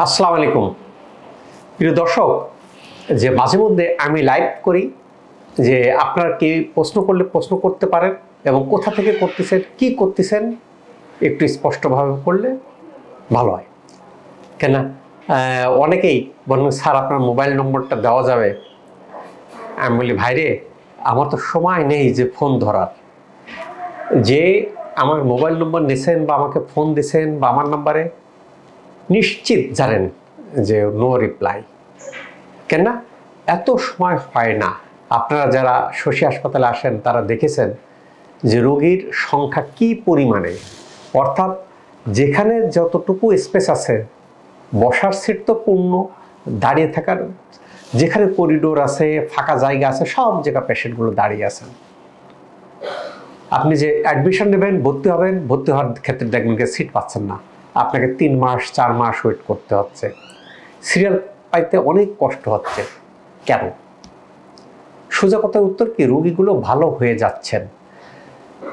আসসালামু আলাইকুম প্রিয় দর্শক, যে মাঝে মধ্যে আমি লাইভ করি, যে আপনারা কি প্রশ্ন করলে প্রশ্ন করতে পারেন এবং কোথা থেকে করতেছেন, কি করতেছেন একটু স্পষ্টভাবে করলে ভালো হয়। কেন অনেকেই বলেন স্যার আপনার মোবাইল নম্বরটা দেওয়া যাবে। আমি বলি ভাইরে, আমার তো সময় নেই যে ফোন ধরার। যে আমার মোবাইল নম্বর নিয়েছেন বা আমাকে ফোন দিয়েছেন বা আমার নাম্বারে, নিশ্চিত জানেন যে নো রিপ্লাই। কেন না, এত সময় হয় না। আপনারা যারা শশী হাসপাতালে আসেন তারা দেখেছেন যে রোগীর সংখ্যা কি পরিমাণে, অর্থাৎ যেখানে যতটুকু স্পেস আছে, বসার সিট তো পূর্ণ, দাঁড়িয়ে থাকার যেখানে করিডোর আছে, ফাঁকা জায়গা আছে, সব জায়গা পেশেন্টগুলো দাঁড়িয়ে আছেন। আপনি যে অ্যাডমিশন নেবেন, ভর্তি হবেন, ভর্তি হওয়ার ক্ষেত্রে দেখবেন যে সিট পাচ্ছেন না, আপনাকে 3 মাস 4 মাস ওয়েট করতে হচ্ছে, সিরিয়াল পাইতে অনেক কষ্ট হচ্ছে। কেন? সোজা কথার উত্তর কি, রোগীগুলো ভালো হয়ে যাচ্ছেন।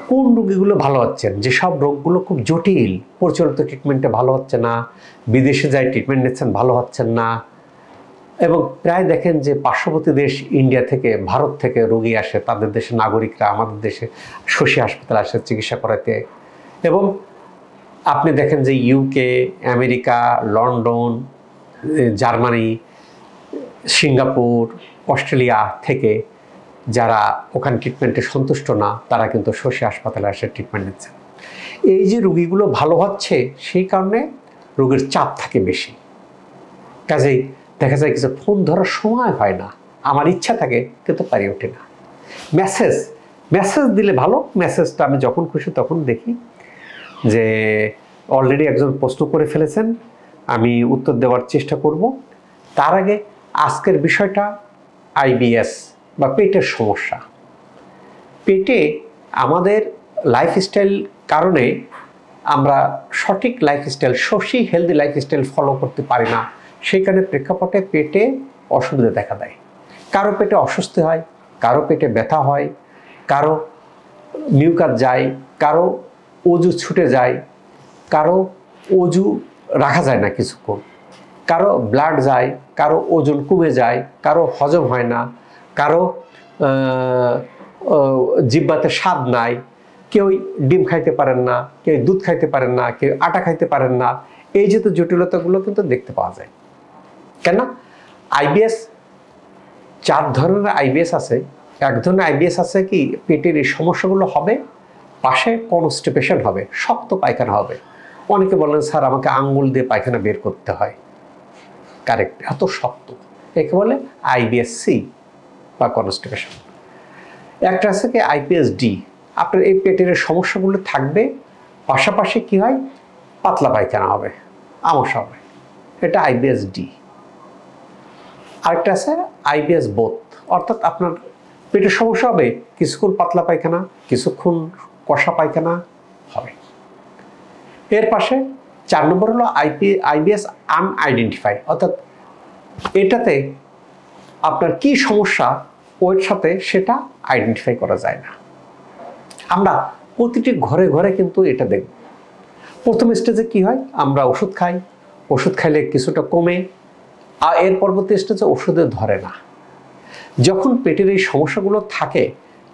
কোন রোগীগুলো ভালো হচ্ছেন? যেসব রোগগুলো খুব জটিল, প্রচলিত ট্রিটমেন্টে ভালো হচ্ছে না, বিদেশে যাই ট্রিটমেন্ট নিচ্ছেন, ভালো হচ্ছেন না। এবং প্রায় দেখেন যে পার্শ্ববর্তী দেশ ইন্ডিয়া থেকে, ভারত থেকে রোগী আসে, তাদের দেশের নাগরিকরা আমাদের দেশে শশী হাসপাতালে আসে চিকিৎসা করাতে। এবং আপনি দেখেন যে UK, America, London, Germany, Singapore, Australia থেকে যারা ওখানে ট্রিটমেন্টে সন্তুষ্ট না, তারা কিন্তু শশী হাসপাতালে এসে ট্রিটমেন্ট নিচ্ছে। এই যে রোগীগুলো ভালো হচ্ছে, সেই কারণে রোগীর চাপ থাকে বেশি। কাজেই দেখা যায় কিছু ফোন ধরার সময় হয় না, আমার ইচ্ছা থাকে কিন্তু পারি ওঠে না। মেসেজ দিলে ভালো। মেসেজটা আমি যখন খুশি তখন দেখি যে অলরেডি একজন প্রশ্ন করে ফেলেছেন, আমি উত্তর দেওয়ার চেষ্টা করব। তার আগে আজকের বিষয়টা আইবিএস বা পেটের সমস্যা। পেটে আমাদের লাইফস্টাইল কারণে আমরা সঠিক লাইফস্টাইল, শশী হেলদি লাইফস্টাইল ফলো করতে পারি না। সেইখানে প্রেক্ষাপটে পেটে অসুবিধা দেখা দেয়। কারো পেটে অস্বস্তি হয়, কারো পেটে ব্যথা হয়, কারো মিউকাস যায়, কারো অজু ছুটে যায়, কারো অজু রাখা যায় না কিছুক্ষণ, কারো ব্লাড যায়, কারো ওজন কমে যায়, কারো হজম হয় না, কারো জিহ্বাতে স্বাদ নাই, কেউ ডিম খাইতে পারেন না, কেউ দুধ খাইতে পারেন না, কেউ আটা খাইতে পারেন না। এই যে তো জটিলতাগুলো কিন্তু দেখতে পাওয়া যায়। কেন? আইবিএস 4 ধরনের আইবিএস আছে। এক ধরনের আইবিএস আছে কি, পেটের এই সমস্যাগুলো হবে, পাশে কনস্টিপেশন হবে, শক্ত পায়খানা হবে। অনেকে বলেন স্যার আমাকে আঙ্গুল দিয়ে পায়খানা বের করতে হয়। কারেক্ট, এত শক্ত, একে বলে আইবিএস সি বা কনস্টিপেশন। একটা আছে কি আইবিএস ডি, আপনার এই পেটের সমস্যাগুলো থাকবে, পাশাপাশি কি হয়, পাতলা পায়খানা হবে, আমাশা হবে, এটা আইবিএস ডি। আরেকটা আছে আইবিএস বোথ, অর্থাৎ আপনার পেটের সমস্যা হবে, কিছুক্ষণ পাতলা পায়খানা, কিছুক্ষণ কষা পায়খানা হবে। এর পাশে 4 নম্বর হলো আইবিএস আনআইডেন্টিফাই, অর্থাৎ এটাতে আপনার কি সমস্যা ওর সাথে সেটা আইডেন্টিফাই করা যায় না। আমরা প্রতিটি ঘরে ঘরে কিন্তু এটা দেখব। প্রথম স্টেজে কি হয়, আমরা ওষুধ খাই, ওষুধ খাইলে কিছুটা কমে, আর এর পরবর্তী স্টেজে ওষুধে ধরে না। যখন পেটের এই সমস্যাগুলো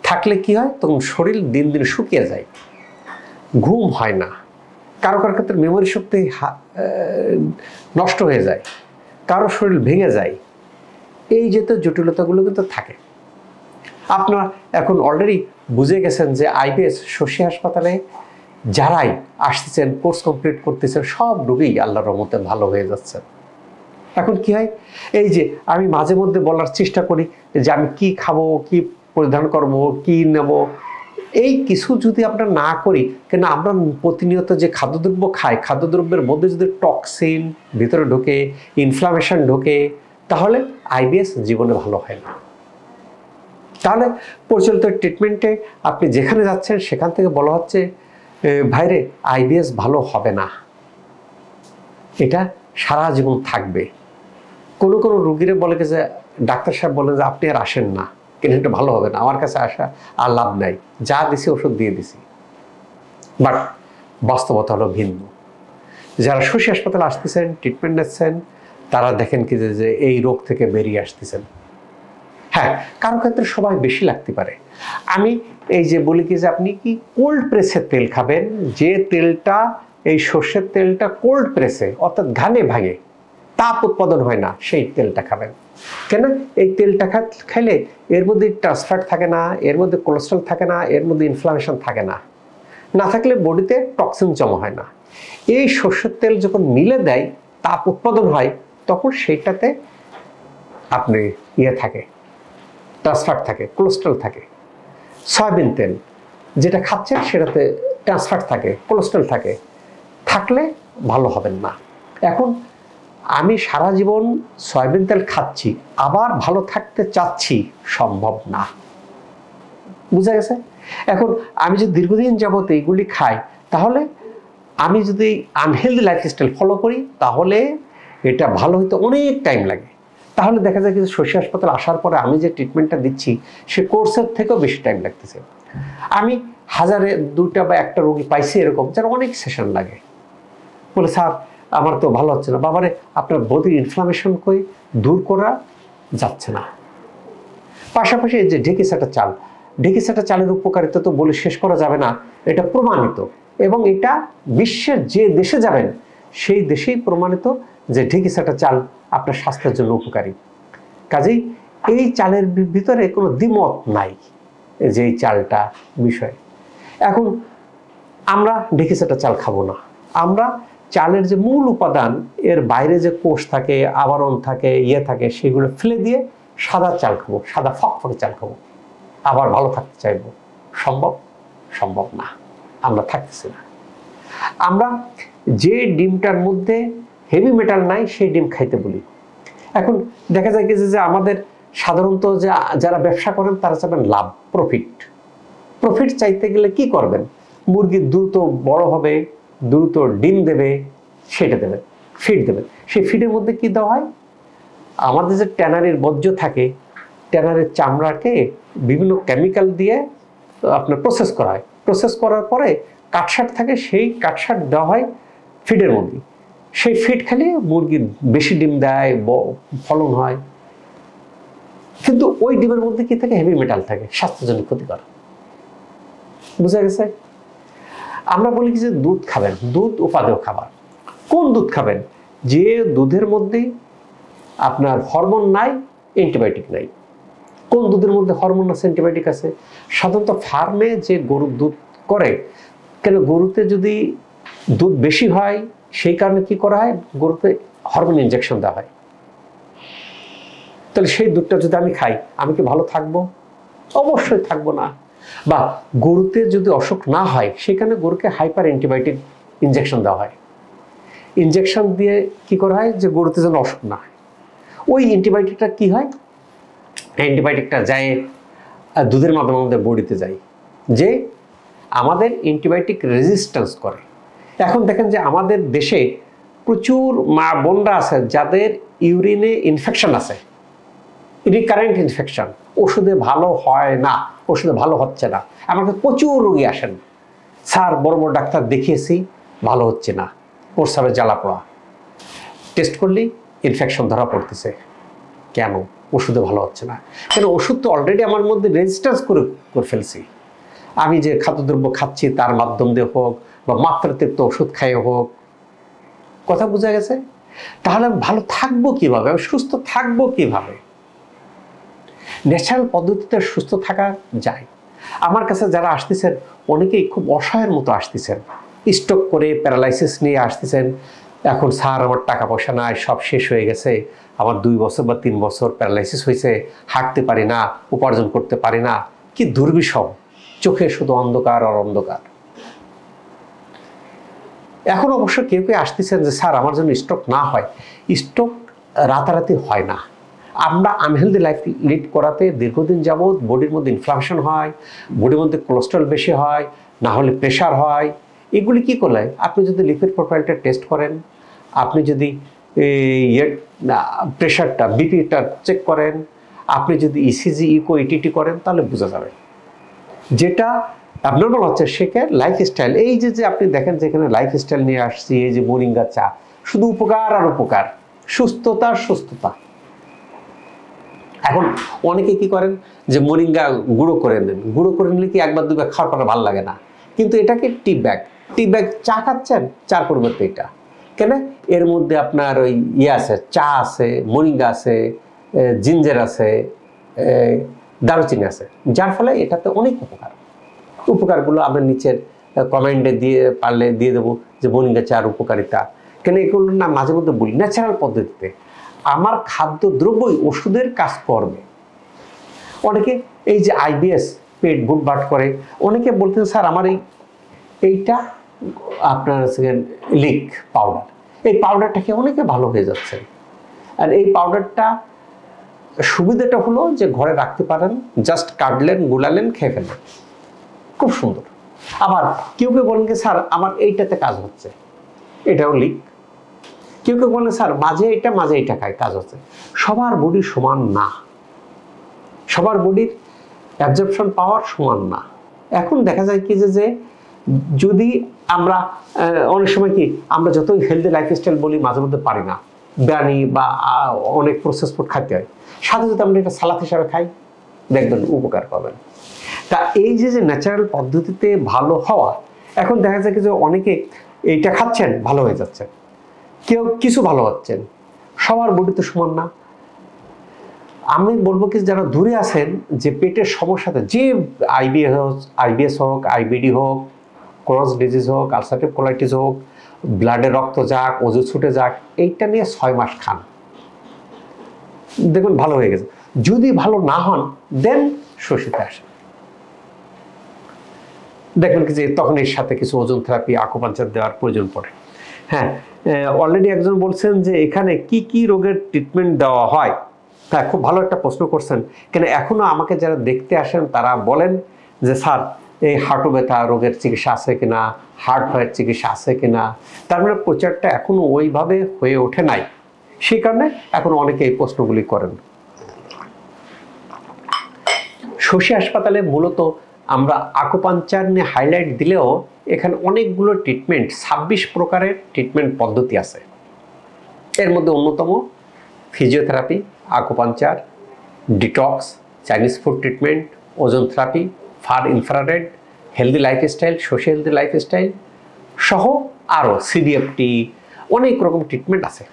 থাকলে কি হয়, তখন শরীর দিন দিন শুকিয়ে যায়, ঘুম হয় না, কারো কারো ক্ষেত্রে মেমোরি শক্তি নষ্ট হয়ে যায়, কারো শরীর ভেঙে যায়। এই যে তো জটিলতাগুলো কিন্তু থাকে। আপনারা এখন অলরেডি বুঝে গেছেন যে আইবিএস শশী হাসপাতালে যারাই আসতেছেন, কোর্স কমপ্লিট করতেছেন, সব রোগী আল্লাহর রহমতে ভালো হয়ে যাচ্ছে। এখন কি হয়, এই যে আমি মাঝে মধ্যে বলার চেষ্টা করি যে আমি কি খাবো, কি পরিধান করব, কি নেব, এই কিছু যদি আমরা না করি, কেন আমরা প্রতিনিয়ত যে খাদ্যদ্রব্য খাই, খাদ্যদ্রব্যের মধ্যে যদি টক্সিন ভিতরে ঢোকে, ইনফ্লামেশন ঢোকে, তাহলে আইবিএস জীবনে ভালো হয় না। তাহলে প্রচলিত ট্রিটমেন্টে আপনি যেখানে যাচ্ছেন সেখান থেকে বলা হচ্ছে ভাইরে আইবিএস ভালো হবে না, এটা সারা জীবন থাকবে। কোনো কোনো রোগীরা বলে যে ডাক্তার সাহেব বলেন যে আপনি আর আসেন না, কিন্তু এটা ভালো হবে না, আমার কাছে আসা আর লাভ নাই, যা দিছি ওষুধ দিয়ে দিছি। বাট বাস্তবতা হলো ভিন্ন। যারা শশী হাসপাতালে আসতেছেন, ট্রিটমেন্ট নিচ্ছেন, তারা দেখেন কি যে এই রোগ থেকে বেরিয়ে আসতেছেন। হ্যাঁ, কারো ক্ষেত্রে সবাই বেশি লাগতে পারে। আমি এই যে বলি কি যে আপনি কি কোল্ড প্রেসের তেল খাবেন, যে তেলটা এই সর্ষের তেলটা কোল্ড প্রেসে অর্থাৎ ঘানে ভাঙে তাপ উৎপাদন হয় না, সেই তেলটা খাবেন। কেন? এই তেলটা খাইলে এর মধ্যে ট্রান্সফ্যাট থাকে না, এর মধ্যে কোলেস্ট্রল থাকে না, এর মধ্যে ইনফ্লামেশন থাকে না, না থাকলে বডিতে টক্সিন জমা হয় না। এই সর্ষের তেল যখন মিলে দেয়, তাপ উৎপাদন হয়, তখন সেইটাতে আপনি থাকে, ট্রান্সফ্যাট থাকে, কোলেস্ট্রল থাকে। সয়াবিন তেল যেটা খাচ্ছেন সেটাতে ট্রান্সফ্যাট থাকে, কোলেস্ট্রল থাকে, থাকলে ভালো হবেন না। এখন আমি সারা জীবন সয়াবিন তেল খাচ্ছি, আবার ভালো থাকতে চাচ্ছি, সম্ভব না। বুঝা গেছে? এখন আমি যদি দীর্ঘদিন যাবত এইগুলি খাই, তাহলে আমি যদি আনহেলদি লাইফস্টাইল ফলো করি, তাহলে এটা ভালো হইতে অনেক টাইম লাগে। তাহলে দেখা যায় যে শশী হাসপাতাল আসার পরে আমি যে ট্রিটমেন্টটা দিচ্ছি, সে কোর্সের থেকেও বেশি টাইম লাগতেছে। আমি হাজারে 2টা বা 1টা রোগী পাইছি এরকম, যারা অনেক সেশন লাগে, বলে স্যার আমার তো ভালো হচ্ছে না। বাবারে, আপনার বডির ইনফ্লামেশন কই দূর করা যাচ্ছে না। পাশাপাশি এই যে ঢেঁকিসাটা চাল, ঢেঁকিসাটা চালের উপকারিতা তো বলে শেষ করা যাবে না, এটা প্রমাণিত। এবং এটা বিশ্বের যে দেশে যাবেন সেই দেশেই প্রমাণিত যে ঢেঁকিসাটা চাল আপনার স্বাস্থ্যের জন্য উপকারী। কাজেই এই চালের ভিতরে কোনো দ্বিমত নাই যে এই চালটা বিষয়। এখন আমরা ঢেঁকিসাটা চাল খাবো না, আমরা চালের যে মূল উপাদান, এর বাইরে যে কোষ থাকে, আবরণ থাকে, থাকে, সেগুলো ফেলে দিয়ে সাদা চাল খাবো, সাদা ফকফকে চাল খাবো, আবার ভালো থাকতে চাইবো। সম্ভব? সম্ভব না, আমরা থাকতেছি না। আমরা যে ডিমটার মধ্যে হেভি মেটাল নাই সেই ডিম খাইতে বলি। এখন দেখা যায় যে আমাদের সাধারণত যে যারা ব্যবসা করেন তারা চাবেন লাভ, প্রফিট চাইতে গেলে কি করবেন? মুরগি দ্রুত বড় হবে, দ্রুত ডিম দেবে, সেটা দেবেন, ফিড দেবেন। সেই ফিডের মধ্যে কি দেওয়া হয়? আমাদের যে ট্যানারির বর্জ্য থাকে, ট্যানারের চামড়াকে বিভিন্ন কেমিক্যাল দিয়ে আপনার প্রসেস করা হয়। প্রসেস করার পরে কাটসাট থাকে, সেই কাটসাট দেওয়া হয় ফিডের মধ্যে। সেই ফিড খেলে মুরগি বেশি ডিম দেয়, ফলন হয়। কিন্তু ওই ডিমের মধ্যে কি থাকে? হেভি মেটাল থাকে, স্বাস্থ্যের জন্য ক্ষতিকর। বুঝা গেছে? আমরা বলি কি যে দুধ খাবেন, দুধ উপাদেয় খাবার। কোন দুধ খাবেন? যে দুধের মধ্যে আপনার হরমোন নাই, অ্যান্টিবায়োটিক নাই। কোন দুধের মধ্যে হরমোন আছে, অ্যান্টিবায়োটিক আছে? সাধারণত ফার্মে যে গরুর দুধ করে, কেন গরুতে যদি দুধ বেশি হয় সেই কারণে কি করা হয়? গরুতে হরমোন ইনজেকশন দেওয়া হয়। তাহলে সেই দুধটা যদি আমি খাই, আমি কি ভালো থাকবো? অবশ্যই থাকবো না। বা গরুতে যদি অসুখ না হয়, সেখানে গরুকে হাইপার অ্যান্টিবায়োটিক ইনজেকশন দেওয়া হয়। ইনজেকশন দিয়ে কি করা হয়? যে গরুতে যেন অসুখ না হয়। ওই অ্যান্টিবায়োটিকটা কি হয়? অ্যান্টিবায়োটিকটা যায় দুধের মাধ্যমে আমাদের বডিতে যায়, যে আমাদের অ্যান্টিবায়োটিক রেজিস্ট্যান্স করে। এখন দেখেন যে আমাদের দেশে প্রচুর মা বোনরা আছে যাদের ইউরিনে ইনফেকশন আছে, রিকারেন্ট ইনফেকশন, ওষুধে ভালো হয় না, ওষুধে ভালো হচ্ছে না। আমার কাছে প্রচুর রোগী আসেন, স্যার বড় বড় ডাক্তার দেখিয়েছি, ভালো হচ্ছে না, প্রস্রাবের জ্বালা পোড়া, টেস্ট করলেই ইনফেকশন ধরা পড়তেছে। কেন? ওষুধে ভালো হচ্ছে না। কেন? ওষুধ তো অলরেডি আমার মধ্যে রেজিস্ট্যান্স করে ফেলছি। আমি যে খাদ্যদ্রব্য খাচ্ছি তার মাধ্যম দিয়ে হোক, বা মাত্রাতিরিক্ত ওষুধ খাইয়ে হোক। কথা বোঝা গেছে? তাহলে আমি ভালো থাকবো কিভাবে? আমি সুস্থ থাকবো কিভাবে? ন্যাচারাল পদ্ধতিতে সুস্থ থাকা যায়। আমার কাছে যারা আসতেছেন, অনেকেই খুব অসহায়ের মতো আসতেছেন, স্ট্রোক করে প্যারালাইসিস নিয়ে আসতেছেন। এখন স্যার আমার টাকা পয়সা নাই, সব শেষ হয়ে গেছে, আমার 2 বছর বা 3 বছর প্যারালাইসিস হয়েছে, হাঁটতে পারি না, উপার্জন করতে পারি না। কি দুর্বিষহ, চোখে শুধু অন্ধকার আর অন্ধকার। এখন অবশ্য কেউ কেউ আসতেছেন যে স্যার আমার জন্য স্ট্রোক না হয়। স্ট্রোক রাতারাতি হয় না। আমরা আনহেলদি লাইফ লিড করাতে দীর্ঘদিন যাবৎ বডির মধ্যে ইনফ্লামেশন হয়, বডির মধ্যে কোলেস্ট্রল বেশি হয়, না হলে প্রেশার হয়। এগুলি কি করলে আপনি যদি লিপিড প্রোফাইলটা টেস্ট করেন, আপনি যদি প্রেশারটা বিপিটা চেক করেন, আপনি যদি ইসিজি ইকো ইটিটি করেন, তাহলে বোঝা যাবে। যেটা অ্যাবনর্মাল হচ্ছে সেখানে লাইফস্টাইল। এই যে আপনি দেখেন যেখানে লাইফস্টাইল নিয়ে আসছি, এই যে মোরিঙ্গা চা, শুধু উপকার আর উপকার, সুস্থতা আর সুস্থতা। এখন অনেকে কি করেন যে মোরিঙ্গা গুঁড়ো করে নেন, গুঁড়ো করে নিলে কি একবার দুবার খাওয়ার পরে ভালো লাগে না, কিন্তু এটাকে টি ব্যাগ চা খাচ্ছেন, চার পরিবর্তে এটা কেন? এর মধ্যে আপনার ওই আছে, চা আছে, মোরিঙ্গা আছে, জিঞ্জার আছে, দারুচিনি আছে, যার ফলে এটাতে অনেক উপকারগুলো আমরা নিচের কমেন্টে দিয়ে পারলে দিয়ে দেবো যে মোরিঙ্গা চার উপকারিতা কেন। এগুলো না মাঝে মধ্যে বলি ন্যাচারাল পদ্ধতিতে আমার খাদ্য দ্রব্যই ওষুধের কাজ করবে। অনেকে এই যে আইবিএস পেট বুটবাট করে, অনেকে বলতেন স্যার আমার এইটা আপনার লিক পাউডার, এই পাউডারটা খেয়ে অনেকে ভালো হয়ে যাচ্ছে। আর এই পাউডারটা সুবিধাটা হলো যে ঘরে রাখতে পারেন, জাস্ট কাটলেন, গুলালেন, খেয়ে ফেলেন, খুব সুন্দর। আবার কেউ বলেন যে স্যার আমার এইটাতে কাজ হচ্ছে, এটাও লিক। কেউ বলেন স্যার মাঝে এটা খায়, কাজ হচ্ছে। সবার বডি সমান না, সবার বডির অ্যাবজর্পশন পাওয়ার সমান না। এখন দেখা যায় কি যে যদি আমরা অনেক সময় কি আমরা যতই হেলদি লাইফস্টাইল বলি মাঝে মধ্যে পারি না, বিরিয়ানি বা অনেক প্রসেস ফুড খাইতে হয়, সাথে যদি আমরা এটা সালাদ হিসাবে খাই দেখবেন উপকার পাবেন। তা এই যে ন্যাচারাল পদ্ধতিতে ভালো হওয়া, এখন দেখা যায় কি যে অনেকে এইটা খাচ্ছেন ভালো হয়ে যাচ্ছে, কেউ কিছু ভালো হচ্ছেন, সবার বডি তো সমান না। আমি বলবো কি যারা দূরে আছেন, যে পেটের সমস্যাতে, যে আইবিএস হোক, আইবিডি হোক, ক্রস ডিজিজ হোক, আলসারেটিভ কোলাইটিস হোক, ব্লাডে রক্ত যাক, ওজন ছুটে যাক, এইটা নিয়ে 6 মাস খান, দেখুন ভালো হয়ে গেছে। যদি ভালো না হন দেন শশীতে আসেন, দেখবেন কি যে তখন এর সাথে কিছু ওজন থেরাপি, আকুপাঞ্চার দেওয়ার প্রয়োজন পড়ে। হ্যাঁ, অলরেডি একজন বলছেন যে এখানে কি কি রোগের ট্রিটমেন্ট দেওয়া হয়। হ্যাঁ, খুব ভালো একটা প্রশ্ন করছেন। কেন এখনো আমাকে যারা দেখতে আসেন তারা বলেন যে স্যার এই হাঁটু ব্যথা রোগের চিকিৎসা আছে কিনা, হার্ট ফায়ার চিকিৎসা আছে কিনা। তার মানে প্রচারটা এখনো ওইভাবে হয়ে ওঠে নাই, সেই কারণে এখন অনেকে এই প্রশ্নগুলি করেন। শশী হাসপাতালে মূলত আমরা আকুপাঞ্চার নিয়ে হাইলাইট দিলেও এখানে অনেকগুলো ট্রিটমেন্ট, 26 প্রকারের ট্রিটমেন্ট পদ্ধতি আছে। এর মধ্যে অন্যতম physiotherapy, acupuncture, detox, Chinese food treatment, ozone therapy, far infrared, healthy lifestyle, শশী হেলদি লাইফস্টাইল সহ আরও সিডিএফটি, অনেক রকম ট্রিটমেন্ট আছে।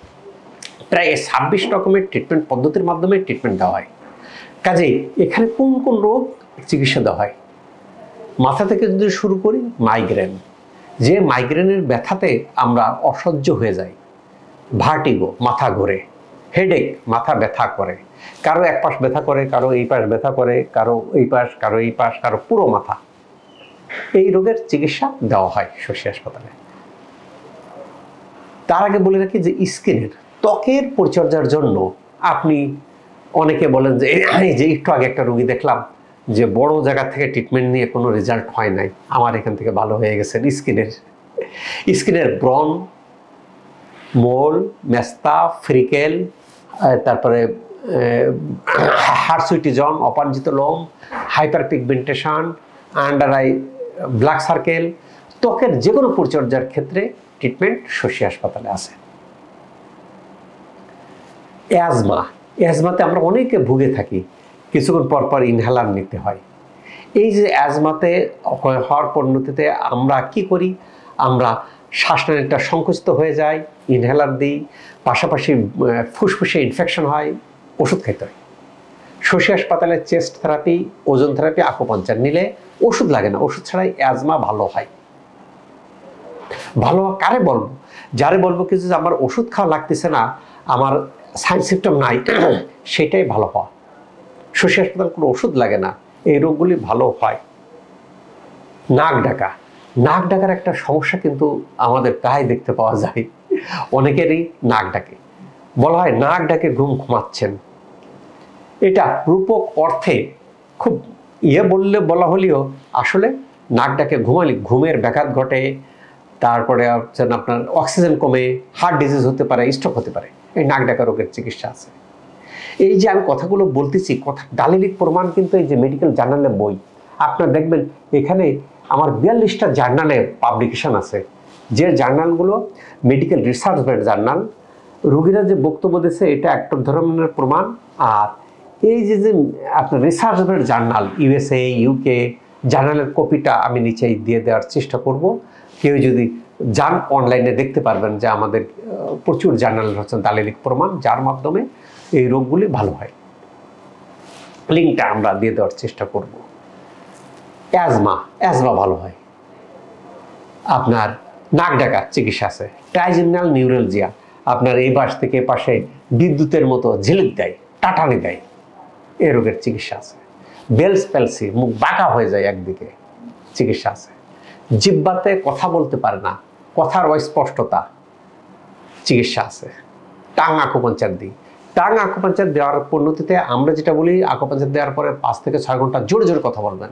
প্রায় 26 রকমের ট্রিটমেন্ট পদ্ধতির মাধ্যমে ট্রিটমেন্ট দেওয়া হয়। কাজেই এখানে কোন কোন রোগ চিকিৎসা দেওয়া হয়, মাথা থেকে যদি শুরু করি, মাইগ্রেন, যে মাইগ্রেনের ব্যথাতে আমরা অসহ্য হয়ে যাই, ভার্টিগো, মাথা ঘোরে, হেডেক, মাথা ব্যথা করে, কারো এক পাশ ব্যথা করে, কারো এই পাশ ব্যথা করে, কারো এই পাশ, কারো এই পাশ, কারো পুরো মাথা, এই রোগের চিকিৎসা দেওয়া হয় শশী হাসপাতালে। তার আগে বলে রাখি যে স্কিনের, ত্বকের পরিচর্যার জন্য আপনি অনেকে বলেন যে এই যে একটু আগে একটা রোগী দেখলাম যে বড় জায়গা থেকে ট্রিটমেন্ট নিয়ে কোনো রেজাল্ট হয় নাই, আমার এখান থেকে ভালো হয়ে গেছে। স্কিনের ব্রণ, মোল, মেস্তা, ফ্রিকেল, তারপরে হার্সুইটিজম, অপারজিত লোম, hyper pigmentation, under eye black circle, ত্বকের যে কোনো পরিচর্যার ক্ষেত্রে ট্রিটমেন্ট শশী হাসপাতালে আছে। অ্যাজমাতে আমরা অনেকে ভুগে থাকি, কিছুক্ষণ পরপর ইনহেলার নিতে হয়। এই যে অ্যাজমাতে হওয়ার পরিণতিতে আমরা কি করি, আমরা শ্বাসনালীটা সংকুচিত হয়ে যায়, ইনহেলার দিই, পাশাপাশি ফুসফুসে ইনফেকশন হয়, ওষুধ খেতে হয়। শশী হাসপাতালে চেস্ট থেরাপি, ওজন থেরাপি, আকুপাঞ্চার নিলে ওষুধ লাগে না, ওষুধ ছাড়াই অ্যাজমা ভালো হয়। ভালো কারে বলবো, যারে বলবো কিছু যে আমার ওষুধ খাওয়া লাগতেছে না, আমার সাইড সিমটম নাই, সেটাই ভালো হওয়া। শশী হাসপাতাল কোনো ওষুধ লাগে না, এই রোগগুলি ভালো হয়। নাক ডাকার একটা সমস্যা কিন্তু আমাদের প্রায় দেখতে পাওয়া যায়, অনেকেরই নাক ডাকে, বলা হয় নাক ডাকে ঘুমাচ্ছেন। এটা রূপক অর্থে খুব বলা হলেও আসলে নাক ডাকে ঘুমালে ঘুমের ব্যাঘাত ঘটে, তারপরে আপনার অক্সিজেন কমে, হার্ট ডিজিজ হতে পারে, স্ট্রোক হতে পারে। এই নাক ডাকা রোগের চিকিৎসা আছে। এই যে আমি কথাগুলো বলতেছি, কথা দালিলিক প্রমাণ কিন্তু এই যে মেডিকেল জার্নালের বই, আপনার দেখবেন এখানে আমার 42টা জার্নালে পাবলিকেশন আছে, যে জার্নালগুলো মেডিকেল রিসার্চ জার্নাল। রোগীরা যে বক্তব্য দিচ্ছে এটা একটা ধরনের প্রমাণ। আর এই যে যে আপনার রিসার্চ জার্নাল USA UK জার্নালের কপিটা আমি নিচেই দিয়ে দেওয়ার চেষ্টা করব। কেউ যদি যান অনলাইনে দেখতে পারবেন যে আমাদের প্রচুর জার্নাল হচ্ছে দালিলিক প্রমাণ, যার মাধ্যমে এই রোগগুলি ভালো হয়। লিঙ্কটা আমরা দিয়ে দেওয়ার চেষ্টা করব। অ্যাজমা ভালো হয়। আপনার নাক ডাকার চিকিৎসা আছে। ট্রাইজেমিনাল নিউরালজিয়া, আপনার এই পাশ থেকে এ পাশে বিদ্যুতের মতো ঝিলিক দেয়, টাটানি দেয়, এই রোগের চিকিৎসা আছে। বেলস প্যালসি, মুখ বাঁকা হয়ে যায় একদিকে, চিকিৎসা আছে। জিহ্বাতে কথা বলতে পারে না, কথার অস্পষ্টতা, চিকিৎসা আছে। টাং আকুপাঞ্চার দিই, টাং আকুপাঞ্চার দেওয়ার পরিণতিতে আমরা যেটা বলি, আকুপাঞ্চার দেওয়ার পরে 5 থেকে 6 ঘন্টা জোরে জোরে কথা বলবেন,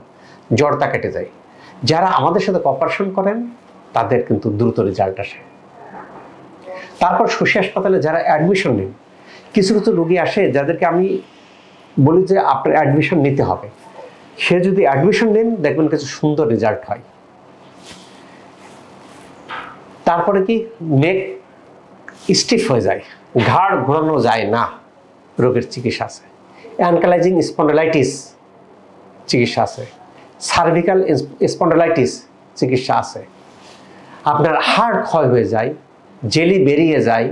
জ্বরটা কেটে যায়। যারা আমাদের সাথে কপারেশন করেন তাদের কিন্তু দ্রুত রেজাল্ট আসে। তারপর শশী হাসপাতালে যারা অ্যাডমিশন নেন, কিছু কিছু রোগী আসে যাদেরকে আমি বলি যে আপনার অ্যাডমিশন নিতে হবে। সে যদি অ্যাডমিশন নেন দেখবেন কিছু সুন্দর রেজাল্ট হয়। তারপরে কি নেক স্টিফ হয়ে যায়, ঘাড় ঘোরানো যায় না, রোগের চিকিৎসা আছে। অ্যানকালাইজিং স্পন্ডালাইটিস চিকিৎসা আছে। সার্ভিক্যাল স্পন্ডালাইটিস চিকিৎসা আছে। আপনার হাড় ক্ষয় হয়ে যায়, জেলি বেরিয়ে যায়,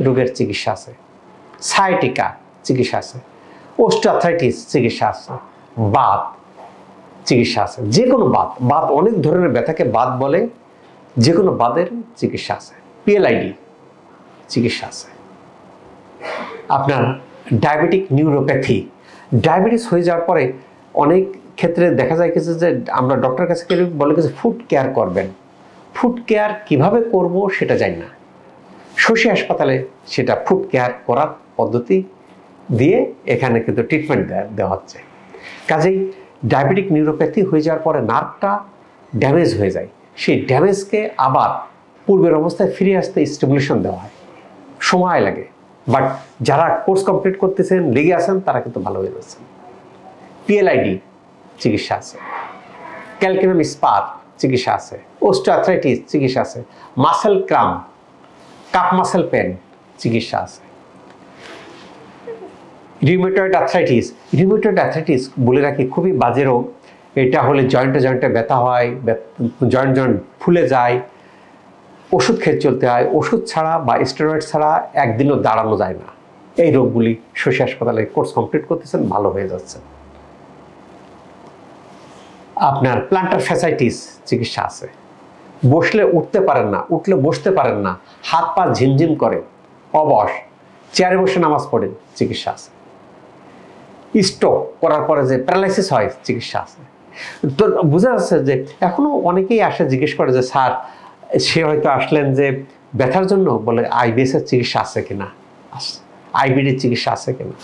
রোগের চিকিৎসা আছে। সায়াটিকা চিকিৎসা আছে। অস্টিওআর্থ্রাইটিস চিকিৎসা আছে। বাত চিকিৎসা আছে। যে কোনো বাত অনেক ধরনের ব্যথাকে বাত বলে, যে কোনো বাতের চিকিৎসা আছে। PLID চিকিৎসা আছে। আপনার ডায়াবেটিক নিউরোপ্যাথি, ডায়াবেটিস হয়ে যাওয়ার পরে অনেক ক্ষেত্রে দেখা যায় কিছু যে আমরা ডক্টরের কাছে বলে কিছু ফুড কেয়ার করবেন। ফুড কেয়ার কীভাবে করব সেটা জানি না। শশী হাসপাতালে সেটা ফুড কেয়ার করার পদ্ধতি দিয়ে এখানে কিন্তু ট্রিটমেন্ট দেওয়া হচ্ছে। কাজেই ডায়াবেটিক নিউরোপ্যাথি হয়ে যাওয়ার পরে নার্ভটা ড্যামেজ হয়ে যায়, সেই ড্যামেজকে আবার পূর্বের অবস্থায় ফিরে আসতে স্টিমুলেশন দেওয়া হয়, সময় লাগে। বাট যারা কোর্স কমপ্লিট করতেছেন, লেগে আছেন, তারা কিন্তু ভালো হয়ে যাচ্ছেন। PLID চিকিৎসা আছে। ক্যালকিনাম স্পার চিকিৎসা আছে। অস্টিওআর্থ্রাইটিস চিকিৎসা আছে। মাসেল ক্রাম, কাপ মাসেল পেন চিকিৎসা আছে। রিউমেটয়েড আর্থ্রাইটিস বলে রাখি খুবই বাজে রোগ। এটা হলে জয়েন্টে ব্যথা হয়, জয়েন্ট ফুলে যায়, ওষুধ খেয়ে চলতে হয়। ওষুধ ছাড়া বা স্টেরয়েড ছাড়া একদিনও দাঁড়ানো যায় না। এই রোগগুলি শশী হাসপাতালে কোর্স কমপ্লিট করতেছেন, ভালো হয়ে যাচ্ছে। আপনার প্লান্টার ফ্যাসাইটিস চিকিৎসা আছে। বসলে উঠতে পারেন না, উঠলে বসতে পারেন না, হাত পা ঝিমঝিম করে, অবশ, চেয়ারে বসে নামাজ পড়ে, চিকিৎসা আছে। স্ট্রোক করার পরে যে প্যারালাইসিস হয়, চিকিৎসা আছে। তো বোঝা যাচ্ছে যে এখনো অনেকেই আসে জিজ্ঞেস করে যে স্যার, সে হয়তো আসলেন যে ব্যথার জন্য, বলে IBS এর চিকিৎসা আছে কিনা, IBD চিকিৎসা আছে কিনা।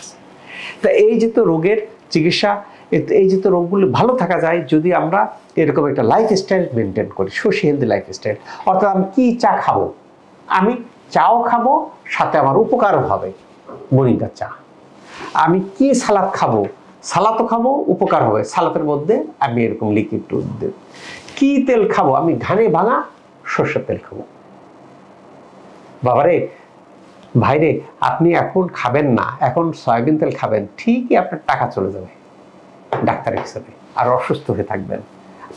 তা এই যে তো রোগের চিকিৎসা, এই যে তো রোগগুলো ভালো থাকা যায় যদি আমরা এরকম একটা লাইফস্টাইল মেনটেন করি, শশী হেলদি লাইফস্টাইল। অর্থাৎ আমি কি চা খাবো, আমি চাও খাবো, সাথে আমার উপকারও হবে, মরিঙ্গা চা। আমি কি সালাদ খাবো, সালাদও খাবো, উপকার হবে, সালাদের মধ্যে আমি এরকম লিকুইড দেব। কি তেল খাবো, আমি ঘানে ভাঙা সর্ষের তেল খাবো। বাবারে, ভাইরে, আপনি এখন খাবেন না, এখন সয়াবিন তেল খাবেন, ঠিকই আপনার টাকা চলে যাবে ডাক্তারের হিসেবে, আর অসুস্থ হয়ে থাকবেন।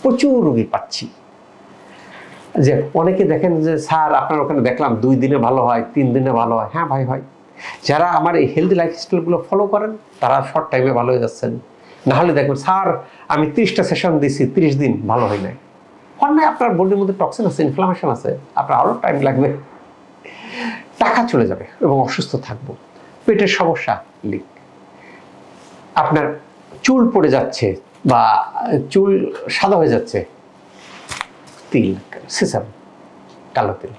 প্রচুর রোগী পাচ্ছি যে অনেকে দেখেন যে স্যার আপনার ওখানে দেখলাম 2 দিনে ভালো হয়, 3 দিনে ভালো হয়। হ্যাঁ ভাই, হয়। যারা আমার এই হেলদি লাইফস্টাইলগুলো ফলো করেন তারা শর্ট টাইমে ভালো হয়ে যাচ্ছেন। নাহলে দেখবেন স্যার আমি 30টা সেশন দিছি, 30 দিন ভালো হয় নাই। হয় আপনার বডির মধ্যে টক্সিন আছে, ইনফ্লামেশন আছে, আপনার আরও টাইম লাগবে, টাকা চলে যাবে এবং অসুস্থ থাকবো। পেটের সমস্যা, লিক, আপনার চুল পড়ে যাচ্ছে বা চুল সাদা হয়ে যাচ্ছে, তিল, সেসাম, কালো তিল,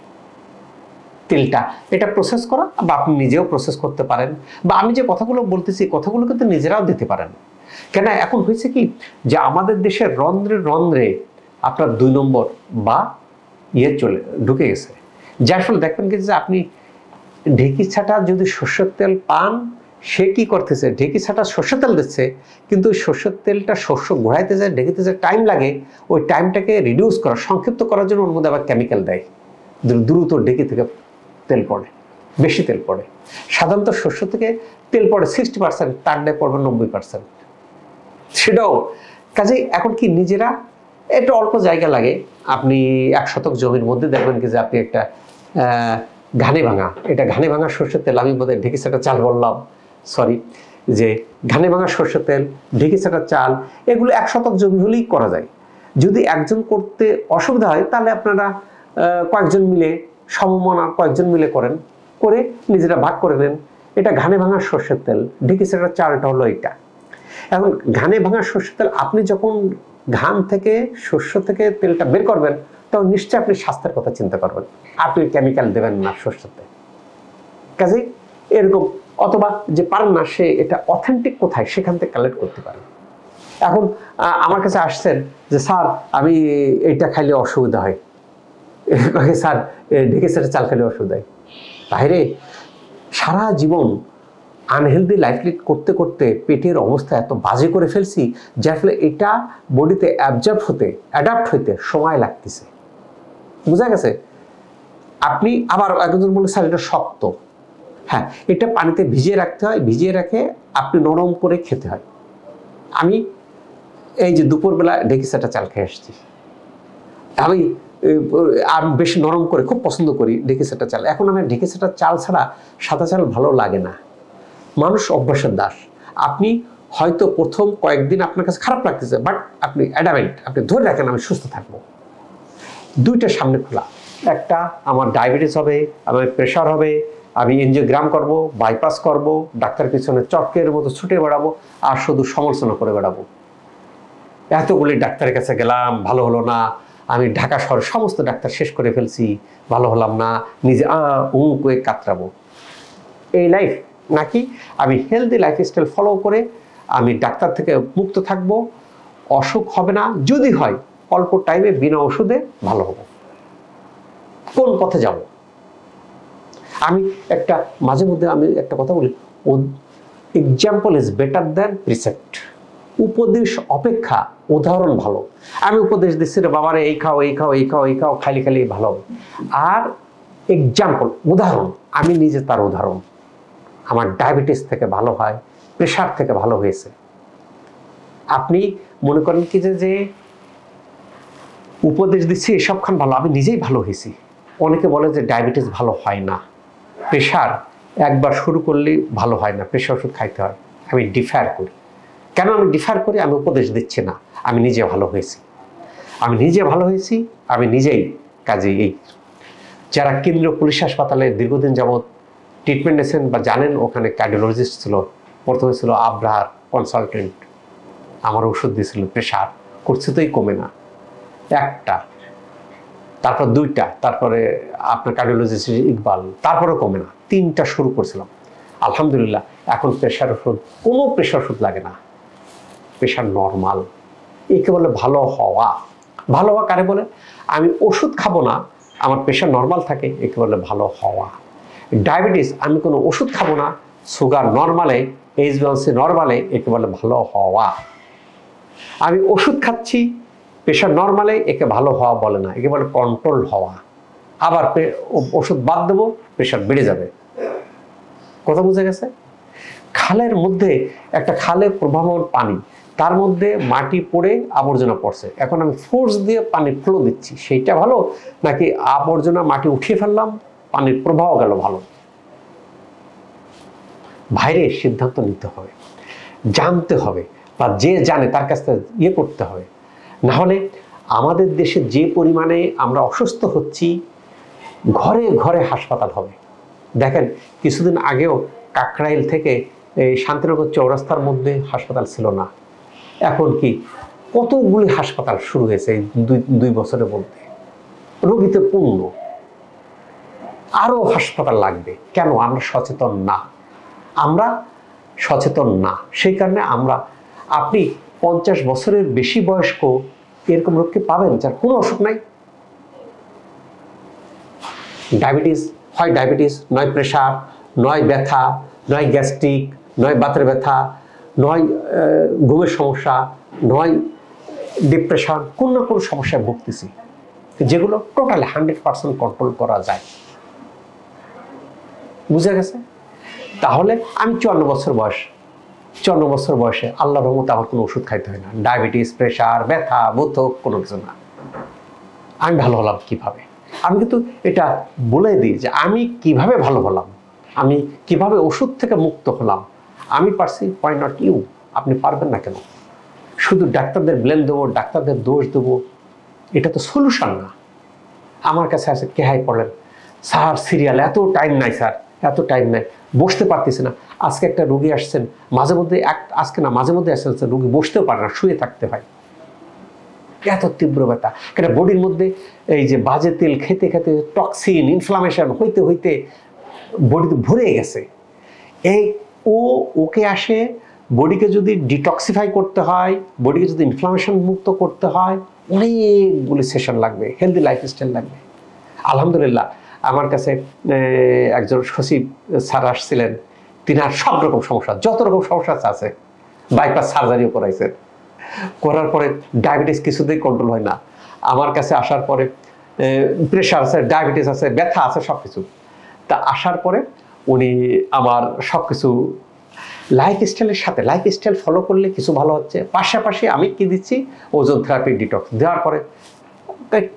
তেলটা এটা প্রসেস করা, বা আপনি নিজেও প্রসেস করতে পারেন, বা আমি যে কথাগুলো বলতেছি কথাগুলো কিন্তু নিজেরাও দিতে পারেন। কেন এখন হয়েছে কি যে আমাদের দেশের রন্ধ্রে রন্ধ্রে আপনার 2 নম্বর বা ঢুকে গেছে, যার ফলে দেখবেন কি যে আপনি ঢেঁকি ছাটা যদি সর্ষের তেল পান, সে কি করতেছে, ঢেঁকি ছাটা সর্ষের তেল দিচ্ছে, কিন্তু ওই সর্ষের তেলটা শস্য ঘোরাইতে যায়, ঢেঁকিতে যায় টাইম লাগে, ওই টাইমটাকে রিডিউস করা, সংক্ষিপ্ত করার জন্য ওর মধ্যে আবার কেমিক্যাল দেয়, দ্রুত ঢেঁকি থেকে তেল পড়ে, বেশি তেল পড়ে। সাধারণত শস্য থেকে তেল পড়ে 60%, তার ডে পড়বে 90%। সেটাও কাজে এখন কি নিজেরা একটু অল্প জায়গা লাগে, আপনি 1 শতক জমির মধ্যে দেখবেন কি যে আপনি একটা ঘানে ভাঙা, এটা ঘানে ভাঙা সর্ষের তেল, আমি বোধহয় ঢেঁকি ছাটা চাল বললাম, সরি, যে ঘানে ভাঙা সর্ষের তেল, ঢেঁকি ছাটা চাল, এগুলো 1 শতক জমি হলেই করা যায়। যদি একজন করতে অসুবিধা হয় তাহলে আপনারা কয়েকজন মিলে, সমমনা কয়েকজন মিলে করেন, করে নিজেরা ভাগ করে নেন। এটা ঘানে ভাঙা সর্ষের তেল, ঢেঁকি ছাটা চালটা হলো এটা। এখন ঘানে ভাঙা সর্ষের তেল আপনি যখন ঘাম থেকে, শস্য থেকে তেলটা বের করবেন, তখন নিশ্চয়ই আপনি স্বাস্থ্যের কথা চিন্তা করবেন, আপনি কেমিক্যাল দেবেন না সর্ষেতে। কাজেই এরকম, অথবা যে পারেন না সে এটা অথেন্টিক কোথায় সেখান থেকে কালেক্ট করতে পারেন। এখন আমার কাছে আসছেন যে স্যার আমি এইটা খাইলে অসুবিধা হয়, স্যার ঢেঁকি ছাটা চাল খাইলে অসুবিধা হয়। বাইরে সারা জীবন আনহেলদি লাইফ লিড করতে করতে পেটের অবস্থা এত বাজে করে ফেলছি, যার ফলে এটা বডিতে অ্যাডাপ্ট হইতে সময় লাগতেছে। বুঝা গেছে? আপনি আবার একজন বললেন স্যার এটা শক্ত, হ্যাঁ, এটা পানিতে ভিজিয়ে রাখতে হয়, ভিজিয়ে রেখে আপনি নরম করে খেতে হয়। আমি এই যে দুপুরবেলা ঢেঁকি ছাটা চাল খেয়ে আসছি, আমি আর বেশি নরম করে খুব পছন্দ করি ঢেঁকি ছাটা চাল। এখন আমার ঢেঁকি ছাটা চাল ছাড়া সাদা চাল ভালো লাগে না। মানুষ অভ্যাসের দাস। আপনি হয়তো প্রথম কয়েকদিন আপনার কাছে খারাপ লাগতেছে, বাট আপনি অ্যাডামেন্ট, আপনি ধরে রাখেন আমি সুস্থ থাকবো। দুইটা সামনে খোলা, একটা আমার ডায়াবেটিস হবে, আমার প্রেশার হবে, আমি এনজিওগ্রাম করব, বাইপাস করব, ডাক্তার পিছনে চক্রের মতো ছুটে বেড়াবো, আর শুধু সমালোচনা করে বেড়াবো। এতগুলি ডাক্তারের কাছে গেলাম, ভালো হলো না, আমি ঢাকা শহরের সমস্ত ডাক্তার শেষ করে ফেলছি, ভালো হলাম না, নিজে করে কাতরাবো। এই লাইফ? নাকি আমি হেলদি লাইফস্টাইল ফলো করে আমি ডাক্তার থেকে মুক্ত থাকবো, অসুখ হবে না, যদি হয় অল্প টাইমে বিনা ওষুধে ভালো হবো। কোন পথে যাব? আমি একটা মাঝে মধ্যে আমি একটা কথা বলি, example is better than precept. উপদেশ অপেক্ষা উদাহরণ ভালো। আমি উপদেশ দিচ্ছি রে বাবারে এই খাও, এই খাও, এই খাও, এই খাও, খালি খালি ভালো হবে। আর এক্সাম্পল, উদাহরণ, আমি নিজে তার উদাহরণ। আমার ডায়াবেটিস থেকে ভালো হয়, প্রেশার থেকে ভালো হয়েছে। আপনি মনে করেন কি যে উপদেশ দিচ্ছি এসব খান ভালো, আমি নিজেই ভালো হয়েছি। অনেকে বলে যে ডায়াবেটিস ভালো হয় না, প্রেশার একবার শুরু করলে ভালো হয় না, প্রেশার ওষুধ খাইতে হয়। আমি ডিফার করি। কেন আমি ডিফার করি? আমি উপদেশ দিচ্ছি না, আমি নিজে ভালো হয়েছি। আমি নিজে ভালো হয়েছি, আমি নিজেই কাজে। এই যারা কেন্দ্রীয় পুলিশ হাসপাতালে দীর্ঘদিন যাবৎ ট্রিটমেন্ট নিয়েছেন বা জানেন, ওখানে কার্ডিওলজিস্ট ছিল, প্রথমে ছিল আবরার কনসালটেন্ট, আমার ওষুধ দিয়েছিল, প্রেশার করছে তোই কমে না, একটা, তারপর দুইটা, তারপরে আপনার কার্ডিওলজিস্ট ইকবাল, তারপরেও কমে না, 3টা শুরু করছিলাম। আলহামদুলিল্লাহ এখন প্রেশার ওষুধ, কোনো প্রেশার ওষুধ লাগে না, প্রেশার নর্মাল। একে বলে ভালো হওয়া। ভালো হওয়া কারে বলে? আমি ওষুধ খাবো না, আমার প্রেশার নর্মাল থাকে, একে বলে ভালো হওয়া। ডায়াবেটিস, আমি কোনো ওষুধ খাবো না, সুগার নর্মালে, HbA1c নর্মালে, একে বলে ভালো হওয়া। আমি ওষুধ খাচ্ছি, প্রেশার নর্মালে, একে ভালো হওয়া বলে না, একে বলে কন্ট্রোল হওয়া। আবার ওষুধ বাদ দেবো, প্রেশার বেড়ে যাবে। কথা বুঝে গেছে? খালের মধ্যে একটা খালে প্রবাহমান পানি, তার মধ্যে মাটি পড়ে আবর্জনা পড়ছে, এখন আমি ফোর্স দিয়ে পানি ফ্লো দিচ্ছি, সেইটা ভালো, নাকি আবর্জনা মাটি উঠিয়ে ফেললাম, পানির প্রবাহ গেল ভালো? বাইরে সিদ্ধান্ত নিতে হবে, জানতে হবে, বা যে জানে তার কাছ থেকে ইয়ে করতে হবে। না হলে আমাদের দেশে যে পরিমাণে আমরা অসুস্থ হচ্ছি, ঘরে ঘরে হাসপাতাল হবে। দেখেন কিছুদিন আগেও কাকরাইল থেকে এই শান্তিনগর চৌরাস্তার মধ্যে হাসপাতাল ছিল না, এখন কি কতগুলি হাসপাতাল শুরু হয়েছে এই 2 বছরের মধ্যে, রোগীতে পূর্ণ। আরো হাসপাতাল লাগবে। কেন? আমরা সচেতন না, আমরা সচেতন না, সেই কারণে আপনি 50 বছরের বেশি বয়স্ক এরকম রোগকে পাবেন যার কোনো অসুখ নাই। ডায়াবেটিস, হয় ডায়াবেটিস, নয় প্রেশার, নয় ব্যথা, নয় গ্যাস্ট্রিক, নয় বাতের ব্যথা, নয় ঘুমের সমস্যা, নয় ডিপ্রেশন, কোন না কোনো সমস্যায় ভুগতেছি, যেগুলো টোটালি 100% কন্ট্রোল করা যায়। বুঝা গেছে? তাহলে আমি 54 বছর বয়স, 54 বছর বয়সে আল্লাহর রহমতে আমার কোনো ওষুধ খাইতে হয় না, ডায়াবেটিস, প্রেশার, ব্যথা, বোথক কোনো কিছু না। আমি ভালো হলাম কিভাবে? আমি কিন্তু এটা বলে দিই যে আমি কিভাবে ভালো হলাম, আমি কিভাবে ওষুধ থেকে মুক্ত হলাম। আমি পারছি, হোয়াই নট ইউ? আপনি পারবেন না কেন? শুধু ডাক্তারদের ব্লেম দেবো, ডাক্তারদের দোষ দেবো, এটা তো সলিউশন না। আমার কাছে আছে কেহাই পড়লেন, স্যার সিরিয়াল এত টাইম নাই, স্যার এত টাইম নাই, বসতে পারতেছি না। আজকে একটা রুগী আসছেন, মাঝে মধ্যে আজকে না মাঝে মধ্যে আসছেন, রুগী বসতেও পারে না, শুয়ে থাকতে হয়, এত তীব্র ব্যথা। কেন? বডির মধ্যে এই যে বাজে তেল খেতে খেতে টক্সিন, ইনফ্লামেশন হইতে হইতে বডিতে ভরে গেছে। ওকে আসে, বডিকে যদি ডিটক্সিফাই করতে হয়, বডিকে যদি ইনফ্লামেশন মুক্ত করতে হয়, অনেকগুলি সেশন লাগবে, হেলদি লাইফস্টাইল লাগবে। আলহামদুলিল্লাহ আমার কাছে একজন সচিব স্যার আসছিলেন, তিনি আর সব রকম সমস্যা, যত রকম সমস্যা আছে, বাইপাস সার্জারিও করাইছেন। করার পরে ডায়াবেটিস কিছুতেই কন্ট্রোল হয় না। আমার কাছে আসার পরে প্রেশার আছে, ডায়াবেটিস আছে, ব্যথা আছে, সব কিছু। তা আসার পরে উনি আমার সব কিছু লাইফস্টাইলের সাথে, লাইফস্টাইল ফলো করলে কিছু ভালো হচ্ছে, পাশাপাশি আমি কি দিচ্ছি, ওজন থেরাপি, ডিটক্স দেওয়ার পরে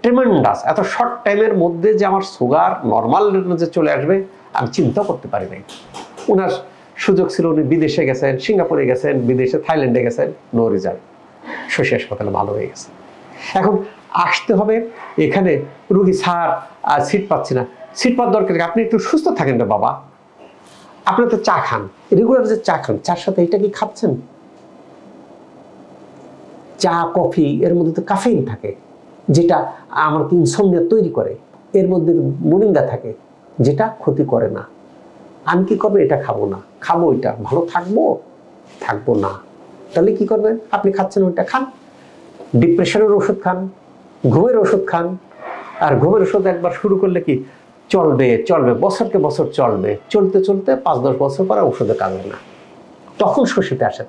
ট্রেমেন্ডাস, এত শর্ট টাইমের মধ্যে যে আমার সুগার নর্মাল যে চলে আসবে আমি চিন্তা করতে পারি নাই। ওনার সুযোগ ছিল, উনি বিদেশে গেছেন, সিঙ্গাপুরে গেছেন, বিদেশে থাইল্যান্ডে গেছেন, নো রেজাল্ট, শশী হাসপাতালে ভালো হয়ে গেছে। এখন আসতে হবে এখানে, রুগী স্যার আর সিট পাচ্ছি না, সিট পাওয়ার দরকার, আপনি একটু সুস্থ থাকেন না বাবা, আপনার তো চা খান, রেগুলার যে চা খান, চার সাথে এটা কি খাচ্ছেন? চা কফি এর মধ্যে তো কাফেইন থাকে, যেটা আমাকে ইনসমনিয়া তৈরি করে, এর মধ্যে মোরিঙ্গা থাকে, যেটা ক্ষতি করে না। আমি কি করবো? এটা খাবো না, খাবো এটা, ভালো থাকবো, থাকবো না। তাহলে কি করবেন? আপনি খাচ্ছেন ওইটা খান, ডিপ্রেশনের ওষুধ খান, ঘুমের ওষুধ খান। আর ঘুমের ওষুধ একবার শুরু করলে কি চলবে, চলবে, বছরকে বছর চলবে, চলতে চলতে 5-10 বছর পরে ওষুধে কাজ হয় না। তখন শশীতে আসেন,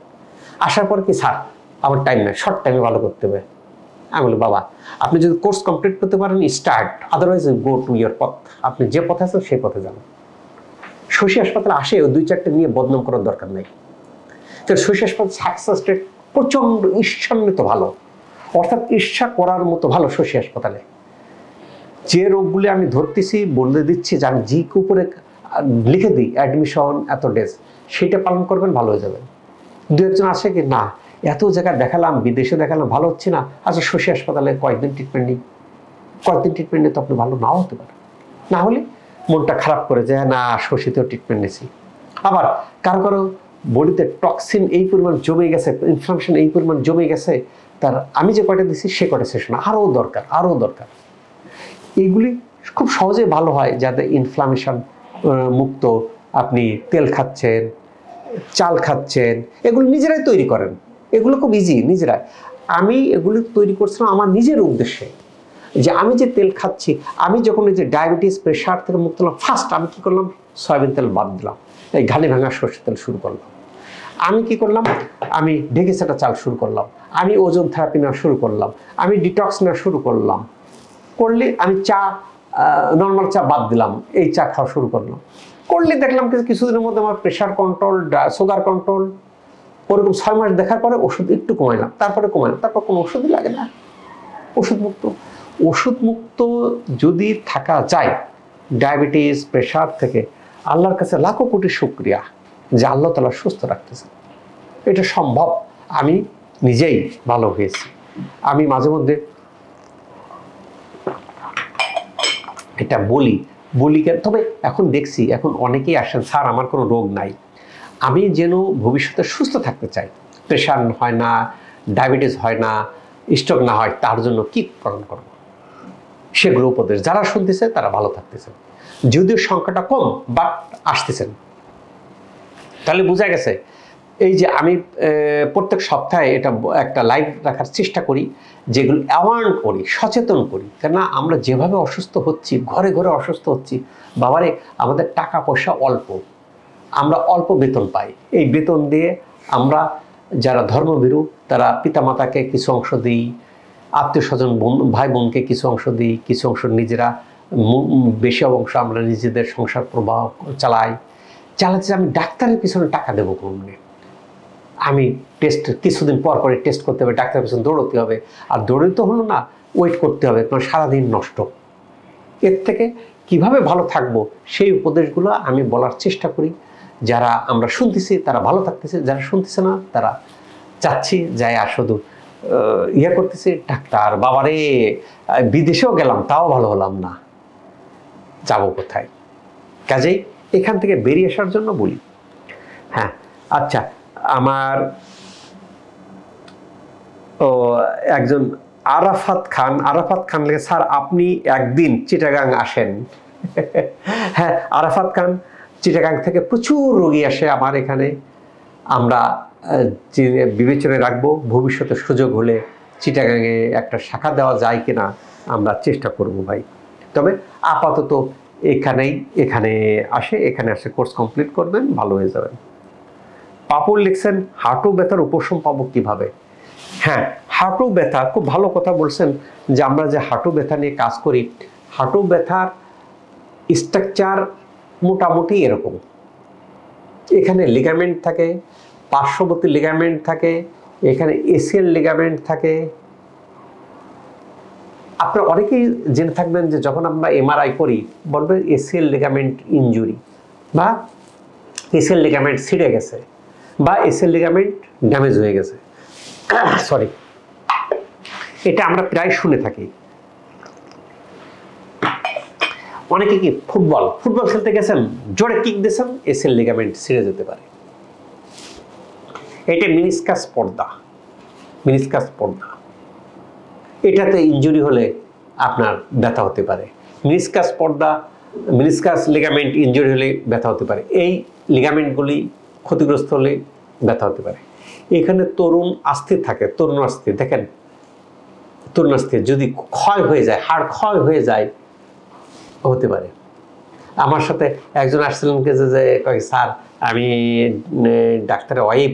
আসার পর কি স্যার আমার টাইম নেই, শর্ট টাইমে ভালো করতে হবে। আমি বলি বাবা আপনি যদি কোর্স কমপ্লিট করতে পারেন স্টার্ট, আদারওয়াইজ গো টু ইয়ার পথ, আপনি যে পথে আছেন সেই পথে যান। শশী হাসপাতালে আসে, ওই 2-4টা নিয়ে বদনাম করার দরকার নেই। তো শশী হাসপাতাল সাকসেস রেট প্রচন্ড, ঈর্ষান্বিত ভালো, অর্থাৎ ঈর্ষা করার মতো ভালো। শশী হাসপাতালে যে রোগগুলি আমি ধরতেছি বলে দিচ্ছি, যে আমি জি উপরে লিখে দিই অ্যাডমিশন এত ডেজ, সেটা পালন করবেন, ভালো হয়ে যাবেন। 2-1 আসে কি না, এত জায়গায় দেখালাম, বিদেশে দেখালাম, ভালো হচ্ছে না, আচ্ছা শশী হাসপাতালে কয়েকদিন ট্রিটমেন্ট নিই, কয়েকদিন ট্রিটমেন্ট নিয়ে তো আপনি ভালো নাও হতে পারে, না হলে মনটা খারাপ করে যায়, না শশীতেও ট্রিটমেন্ট নিয়েছি। আবার কারো কারো বডিতে টক্সিন এই পরিমাণ জমে গেছে, ইনফ্লামেশন এই পরিমাণ জমে গেছে, তার আমি যে কয়টা দিচ্ছি সে কয়টা সেশন আরও দরকার, আরও দরকার। এইগুলি খুব সহজে ভালো হয় যাদের ইনফ্লামেশন মুক্ত। আপনি তেল খাচ্ছেন, চাল খাচ্ছেন, এগুলো নিজেরাই তৈরি করেন, এগুলো খুব ইজি নিজেরাই। আমি এগুলি তৈরি করছিলাম আমার নিজের উদ্দেশ্যে, যে আমি যে তেল খাচ্ছি, আমি যখন এই যে ডায়াবেটিস, প্রেশার থেকে মুক্ত হলাম, ফার্স্ট আমি কি করলাম, সয়াবিন তেল বাদ দিলাম, এই ঘানি ভাঙা সরষের তেল শুরু করলাম। আমি কি করলাম, আমি ঢেকে সেটা চাল শুরু করলাম, আমি ওজন থেরাপি নেওয়া শুরু করলাম, আমি ডিটক্স নেওয়া শুরু করলাম। করলে আমি চা, নর্মাল চা বাদ দিলাম, এই চা খাওয়া শুরু করলাম। করলে দেখলাম কিছুদিনের মধ্যে আমার প্রেশার কন্ট্রোল, সুগার কন্ট্রোল, ওরকম 6 মাস দেখার পরে ওষুধ একটু কমাইলাম, তারপরে কমাইলাম, তারপর কোনো ওষুধই লাগে না, ওষুধ মুক্ত। ওষুধ মুক্ত যদি থাকা যায় ডায়াবেটিস, প্রেশার থেকে, আল্লাহর কাছে লাখো কোটি শুকরিয়া যে আল্লাহ তাআলা সুস্থ রাখতেছে। এটা সম্ভব, আমি নিজেই ভালো হয়েছি। আমি মাঝে মধ্যে এটা বলি কেন, তবে এখন দেখছি এখন অনেকেই আসেন, স্যার আমার কোনো রোগ নাই, আমি যেন ভবিষ্যতে সুস্থ থাকতে চাই, প্রেশার হয় না, ডায়াবেটিস হয় না, স্ট্রোক না হয়, তার জন্য কি পালন করব, সেগুলো উপদেশ যারা শুনতেছে তারা ভালো থাকতেছেন, যদিও সংখ্যাটা কম, বাট আসতেছেন। তাহলে বোঝা গেছে এই যে আমি প্রত্যেক সপ্তাহে এটা একটা লাইভ রাখার চেষ্টা করি, যেগুলো অ্যাওয়ার্ন করি, সচেতন করি। কেননা আমরা যেভাবে অসুস্থ হচ্ছি, ঘরে ঘরে অসুস্থ হচ্ছি, বাবারে আমাদের টাকা পয়সা অল্প, আমরা অল্প বেতন পাই, এই বেতন দিয়ে আমরা যারা ধর্মভীরু তারা পিতামাতাকে কিছু অংশ দিই, আত্মীয় স্বজন ভাই বোনকে কিছু অংশ দিই, কিছু অংশ নিজেরা, বেশি অংশ আমরা নিজেদের সংসার প্রবাহ চালাতে আমি ডাক্তারের পিছনে টাকা দেবো কোনদিন? আমি টেস্ট কিছুদিন পর পরে টেস্ট করতে হবে, ডাক্তারের পিছনে দৌড়তে হবে, আর দৌড়তে হলো না, ওয়েট করতে হবে, তোমার সারাদিন নষ্ট। এর থেকে কিভাবে ভালো থাকবো সেই উপদেশগুলো আমি বলার চেষ্টা করি। যারা আমরা শুনতেছি তারা ভালো থাকতেছে, যারা শুনতেছে না তারা চাচ্ছি যাই আর শুধু করতেছি, ডাক্তার বাবারে বিদেশেও গেলাম তাও ভালো হলাম না, যাবো কোথায়? কাজেই এখান থেকে বেরিয়ে আসার জন্য বলি। হ্যাঁ, আচ্ছা, আমার একজন আরাফাত খান লেগে, স্যার আপনি একদিন চিটাগাং আসেন। হ্যাঁ, আরাফাত খান, চিটাগাং থেকে প্রচুর রোগী আসে আমার এখানে, আমরা বিবেচনায় রাখবো, ভবিষ্যতে সুযোগ হলে চিটাগাংয়ে একটা শাখা দেওয়া যায় কিনা আমরা চেষ্টা করব ভাই। তবে আপাতত এখানে আসে কোর্স কমপ্লিট করবেন, ভালো হয়ে যাবেন। পাপুল লিখছেন হাঁটু ব্যথার উপশম পাবো কিভাবে? হ্যাঁ, হাঁটু ব্যথা, খুব ভালো কথা বলছেন যে আমরা যে হাঁটু ব্যথা নিয়ে কাজ করি, হাঁটু ব্যথার স্ট্রাকচার মোটামুটি এরকম। এখানে লিগামেন্ট থাকে, পার্শ্ববর্তী লিগামেন্ট থাকে, এখানে এসিএল লিগামেন্ট থাকে। আপনারা অনেকেই জেনে থাকবেন যে যখন আমরা এমআরআই করি বলবেন এসিএল লিগামেন্ট ইনজুরি, বা এসিএল লিগামেন্ট ছিঁড়ে গেছে, বা এসিএল লিগামেন্ট ড্যামেজ হয়ে গেছে। সরি, এটা আমরা প্রায় শুনে থাকি। অনেকে কি ফুটবল খেলতে গেছেন, জোরে কিক দিয়েছেন, এসিএল লিগামেন্ট ছিঁড়ে যেতে পারে। এটা মিনিসকাস পর্দা, এটাতে ইনজুরি হলে আপনার ব্যথা হতে পারে। মিনিসকাস লিগামেন্ট ইনজুরি হলে ব্যথা হতে পারে। এই লিগামেন্টগুলি ক্ষতিগ্রস্ত হলে ব্যথা হতে পারে। এখানে তরুণ আস্থি থাকে, দেখেন তরুণ আস্থি যদি ক্ষয় হয়ে যায়, হাড় ক্ষয় হয়ে যায়, হতে পারে। আমার সাথে একজন আসছিলেন যে কয়েক, স্যার আমি ডাক্তারের ওয়াইফ,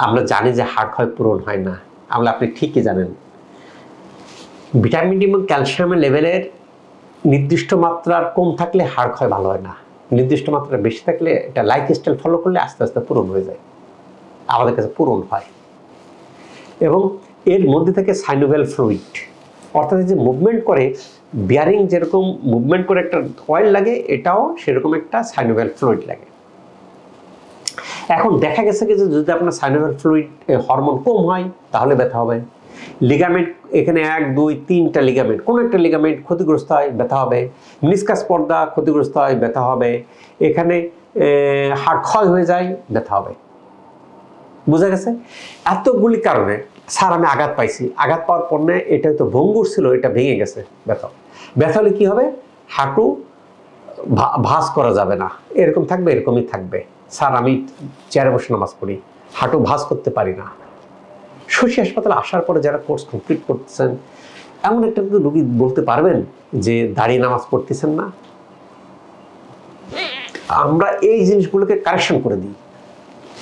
আমরা জানি যে হাড় ক্ষয় পূরণ হয় না। আমরা, আপনি ঠিকই জানেন, ভিটামিন ডি এবং ক্যালসিয়ামের লেভেলের নির্দিষ্ট মাত্রার কম থাকলে হাড় ক্ষয় ভালো হয় না, নির্দিষ্ট মাত্রা বেশি থাকলে এটা লাইফস্টাইল ফলো করলে আস্তে আস্তে পূরণ হয়ে যায়, আমাদের কাছে পূরণ হয়। এবং এর মধ্যে থেকে সাইনোভিয়াল ফ্লুইড, অর্থাৎ যে মুভমেন্ট করে, বিয়ারিং যেরকম মুভমেন্ট করে একটা অয়েল লাগে, এটাও সেরকম একটা সাইনোভিয়াল ফ্লুইড লাগে। এখন দেখা গেছে যে যদি আপনার সাইনোভিয়াল ফ্লুইড হরমোন কম হয় তাহলে ব্যথা হবে। লিগামেন্ট, এখানে 1, 2, 3টা লিগামেন্ট, কোনো একটা লিগামেন্ট ক্ষতিগ্রস্ত হয়, ব্যথা হবে। মিনিসকাস পর্দা ক্ষতিগ্রস্ত হয়, ব্যথা হবে। এখানে হাড় ক্ষয় হয়ে যায়, ব্যথা হবে। বুঝা গেছে? এতগুলি কারণে, স্যার আমি আঘাত পাইছি, আঘাত পাওয়ার পর এটা তো ভঙ্গুর ছিল, এটা ভেঙে গেছে, ব্যথা হলে কি হবে? হাঁটু ভাঁজ করা যাবে না, এরকম থাকবে, এরকমই থাকবে। স্যার আমি চেয়ারে বসে নামাজ পড়ি, হাঁটু ভাঁজ করতে পারি না। শশী হাসপাতালে আসার পরে যারা কোর্স কমপ্লিট করতেছেন, এমন একটা রোগী বলতে পারবেন যে দাঁড়িয়ে নামাজ পড়তেছেন না? আমরা এই জিনিসগুলোকে কারেকশন করে দিই।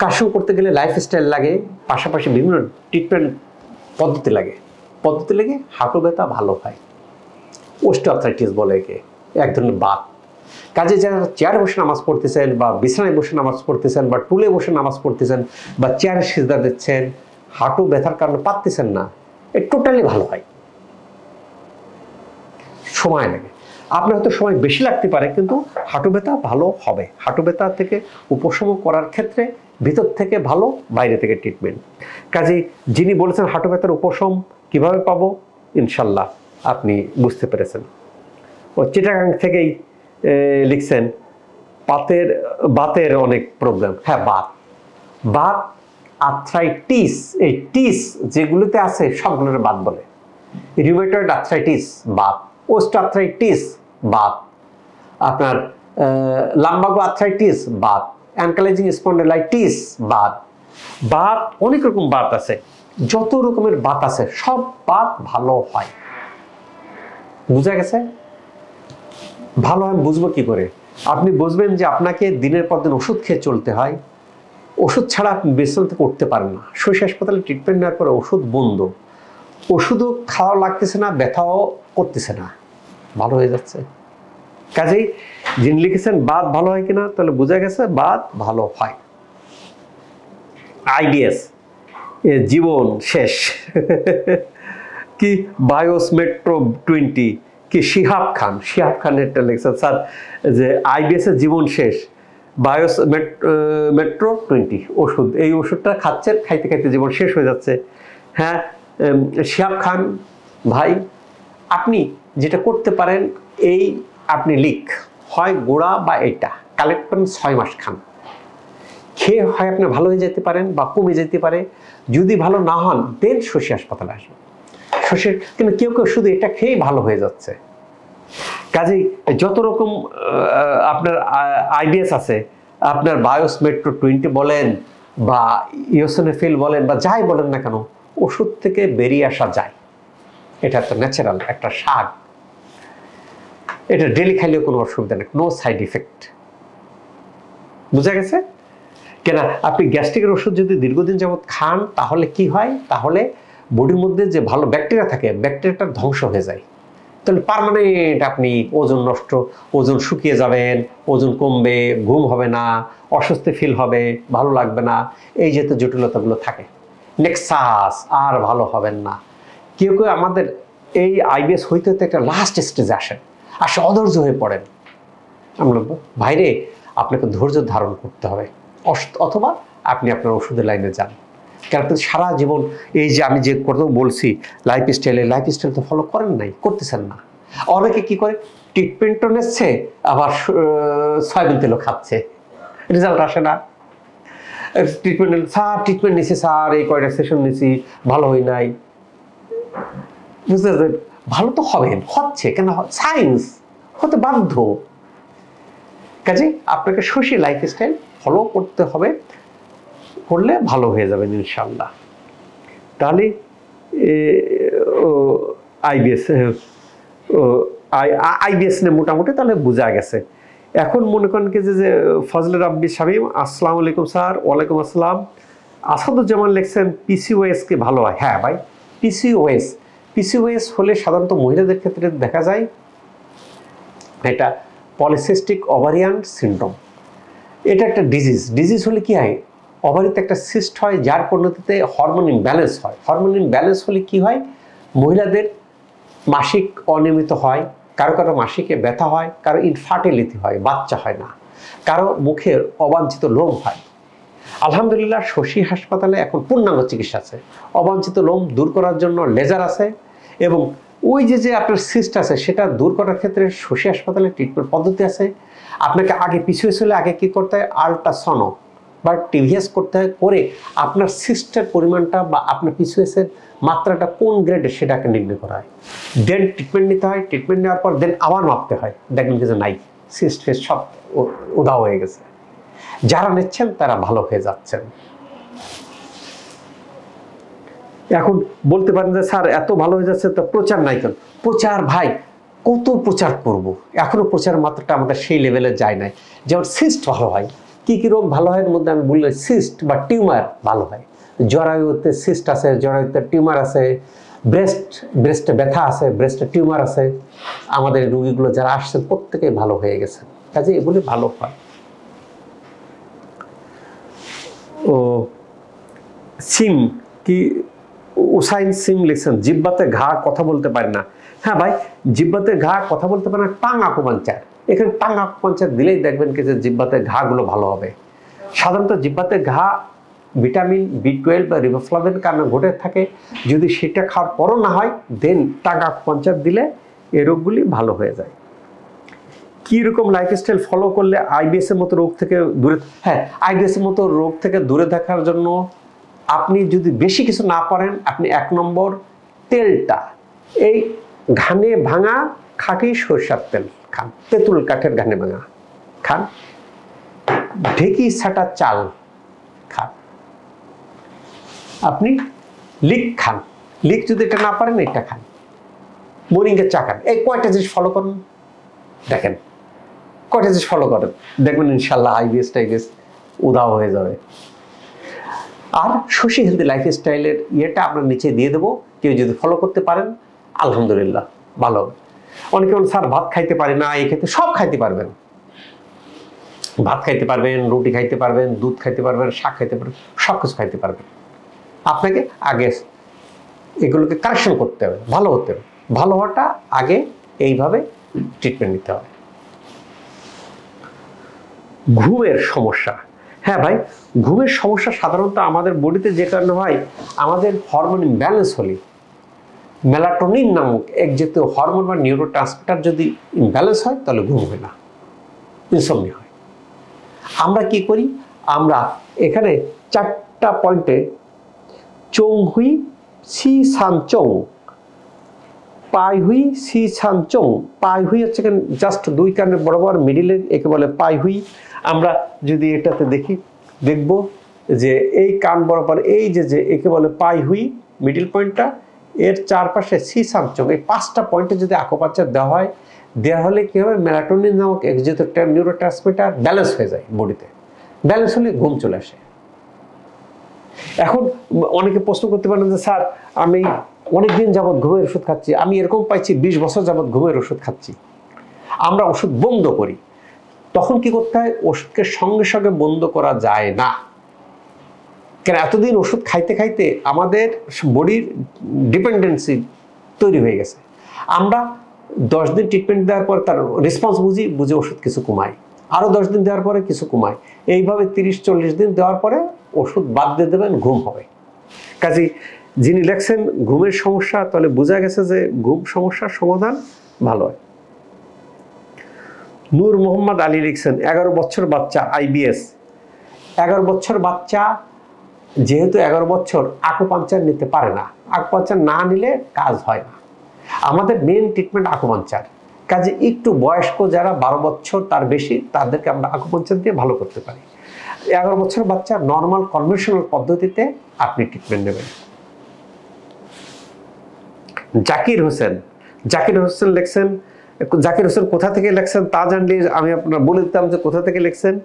কারেকশন করতে গেলে লাইফস্টাইল লাগে, পাশাপাশি বিভিন্ন ট্রিটমেন্ট পদ্ধতি লাগে, হাঁটু ব্যথা ভালো হয়। অস্টিওআর্থ্রাইটিস বলে একে, এক ধরনের বাত। কাজে যারা চেয়ারে বসে নামাজ পড়তেছেন, বা বিছানায় বসে নামাজ পড়তেছেন, বা টুলে বসে নামাজ পড়তেছেন, বা চেয়ারে সিজদা দিচ্ছেন, হাঁটু ব্যথার কারণে পারতেছেন না, এ টোটালি ভালো হয়। সময় লাগে, আপনার হয়তো সময় বেশি লাগতে পারে, কিন্তু হাঁটু ব্যথা ভালো হবে। হাঁটু ব্যথা থেকে উপশম করার ক্ষেত্রে ভিতর থেকে ভালো, বাইরে থেকে ট্রিটমেন্ট। কাজেই যিনি বলেছেন হাঁটু ব্যথার উপশম কিভাবে পাবো, ইনশাল্লাহ আপনি বুঝতে পেরেছেন। ও চিটাগাং থেকেই লিখছেন বাতের অনেক প্রবলেম। হ্যাঁ, বাত আর্থ্রাইটিস, এই টিস যেগুলোতে আছে সবগুলোর বাত বলে। Rheumatoid arthritis Baat, osteoarthritis Baat, আপনার lumbago arthritis Baat, ankylosing spondylitis Baat, অনেক রকম বাত আছে। যত রকমের বাত আছে সব বাত ভালো হয়। বুঝা গেছে? ভালো আমি বুঝবো কি করে? আপনি বুঝবেন যে আপনাকে দিনের পর দিন ওষুধ খেয়ে চলতে হয়, ওষুধ ছাড়া আপনি বিশ্রান্তি করতে পারেন না। শশী হাসপাতালে ট্রিটমেন্ট নেওয়ার পরে ওষুধ বন্ধ, ওষুধও খাওয়া লাগতেছে না, ব্যথাও করতেছে না, ভালো হয়ে যাচ্ছে। কাজেই যিনি লিখেছেন বাত ভালো হয় কিনা, তাহলে বোঝা গেছে বাত ভালো হয়। আইবিএস জীবন শেষ কি বায়োস মেট্রো 20 কি শিহাব খানের লিখছেন স্যার যে আইবিএস এর জীবন শেষ, বায়োস মেট্রো 20 ওষুধ, এই ওষুধটা খাচ্ছেন, খাইতে খাইতে জীবন শেষ হয়ে যাচ্ছে। হ্যাঁ শিহাব খান ভাই, আপনি যেটা করতে পারেন, এই আপনি লিখ হয় গোড়া বা এটা কালেক্ট করেন, 6 মাস খান, খেয়ে হয় আপনি ভালো হয়ে যেতে পারেন বা কমে যেতে পারে। যদি ভালো না হন দেন শশী হাসপাতালে আসবেন। শশীর কিন্তু কেউ কেউ শুধু এটা খেয়েই ভালো হয়ে যাচ্ছে। কাজেই যত রকম আপনার আইবিএস আছে, আপনার বায়োস মেট্রো 20 বলেন বা ইওসিনোফিল বলেন বা যাই বলেন না কেন, ওষুধ থেকে বেরিয়ে আসা যায়। এটা তো ন্যাচারাল একটা শাক, এটা ডেলি খাইলেও কোনো অসুবিধা নেই, নো সাইড ইফেক্ট। বুঝা গেছে? কেন আপনি গ্যাস্ট্রিকের ওষুধ যদি দীর্ঘদিন যাবৎ খান তাহলে কি হয়, তাহলে বডির মধ্যে যে ভালো ব্যাকটেরিয়া থাকে, ব্যাকটেরিয়াটা ধ্বংস হয়ে যায়। তাহলে পার্মানেন্ট আপনি ওজন নষ্ট, ওজন শুকিয়ে যাবেন, ওজন কমবে, ঘুম হবে না, অস্বস্তি ফিল হবে, ভালো লাগবে না, এই জাতীয় জটিলতাগুলো থাকে। নেক্সাস আর ভালো হবেন না। কেউ কেউ আমাদের এই আইবিএস হইতে হইতে একটা লাস্ট স্টেজে আসেন, অধৈর্য হয়ে পড়েন। আমরা বলবো ভাইরে আপনাকে ধৈর্য ধারণ করতে হবে, অথবা আপনি আপনার ওষুধের লাইনে যান। কারণ আপনি সারা জীবন এই যে আমি যে কথা বলছি লাইফস্টাইল তো ফলো করেন নাই, করতেছেন না। অনেকে কি করে, ট্রিটমেন্টও নিচ্ছে আবার সয়াবিন তেলও খাচ্ছে, রেজাল্ট আসে না। ট্রিটমেন্ট নিছি স্যার, এই কয়টা সেশন নিছি, ভালো হয় নাই। বুঝতে পারছেন? ভালো তো হবেন, হচ্ছে কেন, সায়েন্স হতে বাধ্য। কাজে আপনাকে শশী লাইফস্টাইল ফলো করতে হবে, করলে ভালো হয়ে যাবেন ইনশাল্লাহ। তাহলে আইবিএস নিয়ে মোটামুটি তাহলে বোঝা গেছে। এখন মনে করেন কি যে ফজলে রাব্বি শামীম, আসসালামু আলাইকুম স্যার। ওয়ালাইকুম আসসালাম। আসাদুজ্জামান লিখছেন পিসিওএস কি ভালো হয়? হ্যাঁ ভাই, পিসিওএস হলে সাধারণত মহিলাদের ক্ষেত্রে দেখা যায় এটা পলিসিস্টিক ওভারিয়ান সিনড্রোম। এটা একটা ডিজিজ হলে কি হয়, ওভারিতে একটা সিস্ট হয়, যার পরিণতিতে হরমোন ইমব্যালেন্স হয়। হরমোন ইমব্যালেন্স হলে কি হয়, মহিলাদের মাসিক অনিয়মিত হয়, কারো কারো মাসিকে ব্যথা হয়, কারো ইনফার্টিলিটি হয়, বাচ্চা হয় না, কারো মুখের অবাঞ্ছিত লোম হয়। আলহামদুলিল্লাহ শশী হাসপাতালে এখন পূর্ণাঙ্গ চিকিৎসা আছে। অবাঞ্ছিত লোম দূর করার জন্য লেজার আছে, এবং ওই যে আপনার সিস্ট আছে সেটা দূর করার ক্ষেত্রে শশী হাসপাতালে ট্রিটমেন্ট পদ্ধতি আছে। আপনাকে আগে পিছিয়ে হলে আগে কি করতে হয়, আল্ট্রাসনো বা টিভিএস করতে হয়, করে আপনার সিস্টের পরিমাণটা বা আপনার পিসিওএসের মাত্রাটা কোন গ্রেডে সেটাকে নির্ণয় করা হয়। দেন ট্রিটমেন্ট নিতে হয়, ট্রিটমেন্ট নেওয়ার পর দেন আবার মাপতে হয়, দেখবেন যে নাই, সিস্ট ফেস্ট সব উধাও হয়ে গেছে। যারা নিচ্ছেন তারা ভালো হয়ে যাচ্ছেন। এখন বলতে পারেন যে স্যার এত ভালো হয়ে যাচ্ছে তো প্রচার নাই কেন? প্রচার ভাই কত প্রচার করব, এখনো প্রচারের মাত্রাটা আমাদের সেই লেভেলে যায় নাই। যেমন সিস্ট ভালো হয়, কি কি রোগ ভালো হয় এর মধ্যে আমি বললে সিস্ট বা টিউমার ভালো হয়। জরায়ুতে সিস্ট আছে, জরায়ুতে টিউমার আছে, ব্রেস্টে ব্যথা আছে, ব্রেস্টে টিউমার আছে। আমাদের রোগীগুলো যারা আসছেন প্রত্যেকেই ভালো হয়ে গেছে, কাজে এগুলি ভালো হয়। ও সিম কি উসাইন সিম লিখছেন, জিব্বাতে ঘা কথা বলতে পারে না। হ্যাঁ ভাই, জিব্বাতে ঘা কথা বলতে পারে না, টাং আকুপাঞ্চার। এখানে টাং আকুপাঞ্চার দিলেই দেখবেন কি যে জিব্বাতে ঘাগুলো ভালো হবে। সাধারণত জিব্বাতে ঘা ভিটামিন B12 বা রিবোফ্লাভিন কারণে ঘটে থাকে, যদি সেটা খাওয়ার পরও না হয় দেন টাং আকুপাঞ্চার দিলে এই রোগগুলি ভালো হয়ে যায়। কীরকম লাইফস্টাইল ফলো করলে আইবিএস এর মতো রোগ থেকে দূরে, হ্যাঁ আইবিএস এর মতো রোগ থেকে দূরে থাকার জন্য আপনি যদি বেশি কিছু না পারেন, আপনি 1 নম্বর তেলটা এই ঘানে ভাঙা খাঁটি সরষের তেল খান, তেঁতুল কাঠের ঘানে ভাঙা খান, ঢেকি ছাটা চাল খান, আপনি লিক খান, লিক যদি এটা না পারেন এটা খান, মরিঙ্গের চা খান। এই কয়টা জিনিস ফলো করুন, দেখেন কয়টা জিনিস ফলো করেন, দেখবেন ইনশাল্লাহ আইবিএস টাইবিএস উধাও হয়ে যাবে। আর শশী হেলদি লাইফস্টাইলের ইয়েটা আপনার নিচে দিয়ে দেবো, কেউ যদি ফলো করতে পারেন আলহামদুলিল্লাহ ভালো হবে। অনেকে বলেন স্যার ভাত খাইতে পারি না, এই ক্ষেত্রে সব খাইতে পারবেন, ভাত খাইতে পারবেন, রুটি খাইতে পারবেন, দুধ খাইতে পারবেন, শাক খাইতে পারবেন, সব কিছু খাইতে পারবেন। আপনাকে আগে এগুলোকে কারেকশন করতে হবে, ভালো হতে হবে। ভালো হওয়াটা আগে এইভাবে ট্রিটমেন্ট নিতে হবে। ঘুমের সমস্যা, হ্যাঁ ভাই, ঘুমের সমস্যা সাধারণত আমাদের বডিতে যে কারণে হয়, আমাদের হরমোন ইমব্যালেন্স হলে, মেলাটোনিন নামক এক জাতীয় হরমোন বা নিউরোট্রান্সমিটার যদি ইমব্যালেন্স হয় তাহলে ঘুম হয় না, ইনসমনিয়া হয়। আমরা কি করি, আমরা এখানে 4টা পয়েন্টে চং হুই সি সান চং, পাই হুই সি সান চং, পাই হুই হচ্ছে জাস্ট 2 কানের বরাবর মিডিলে, একে বলে পাই হুই। আমরা যদি এটাতে দেখি, দেখব যে এই কান বরাবর এই যে একে বলে পাই হুই, মিডিল পয়েন্টটা, এর চারপাশে সি সান চং, এই 5টা পয়েন্টে যদি আকুপাঞ্চার দেওয়া হলে কি হবে, মেলাটোনিন নামক এক জাতীয় নিউরোট্রান্সমিটার ব্যালেন্স হয়ে যায় বডিতে। ব্যালেন্স হলে ঘুম চলে আসে। এখন অনেকে প্রশ্ন করতে পারেন যে স্যার আমি অনেকদিন যাবৎ ঘুমের ওষুধ খাচ্ছি, আমি এরকম পাইছি 20 বছর যাবৎ ঘুমের ওষুধ খাচ্ছি। আমরা ওষুধ বন্ধ করি, তখন কি করতে হয়, ওষুধকে সঙ্গে সঙ্গে বন্ধ করা যায় না। কেন, এতদিন ওষুধ খাইতে খাইতে আমাদের বডির ডিপেন্ডেন্সি তৈরি হয়ে গেছে। আমরা 10 দিন ট্রিটমেন্ট দেওয়ার পর তার রেসপন্স বুঝে ওষুধ কিছু কমাই, আরও 10 দিন দেওয়ার পরে কিছু কমায়, এইভাবে 30-40 দিন দেওয়ার পরে ওষুধ বাদ দিয়ে দেবেন, ঘুম হবে। কাজেই যিনি লেখছেন ঘুমের সমস্যা, তাহলে বোঝা গেছে যে ঘুম সমস্যার সমাধান ভালো হয়। নূর মোহাম্মদ আলী লিখছেন 11 বছর বাচ্চা আইবিএস। 11 বছর বাচ্চা যেহেতু 11 বছর আকুপাঞ্চার নিতে পারে না, আকুপাঞ্চার না নিলে কাজ হয় না। আমাদের মেন ট্রিটমেন্ট আকুপাঞ্চার। কাজে একটু বয়স্ক যারা 12 বছর তার বেশি, তাদেরকে আমরা আকুপাঞ্চার দিয়ে ভালো করতে পারি। 11 বছর বাচ্চা নর্মাল কনভেনশনাল পদ্ধতিতে আপনি ট্রিটমেন্ট নেবেন। জাকির হোসেন লিখছেন, জাকির হোসেন কোথা থেকে লিখছেন তা জানলে আমি আপনার বলে দিতাম যে কোথা থেকে লিখছেন।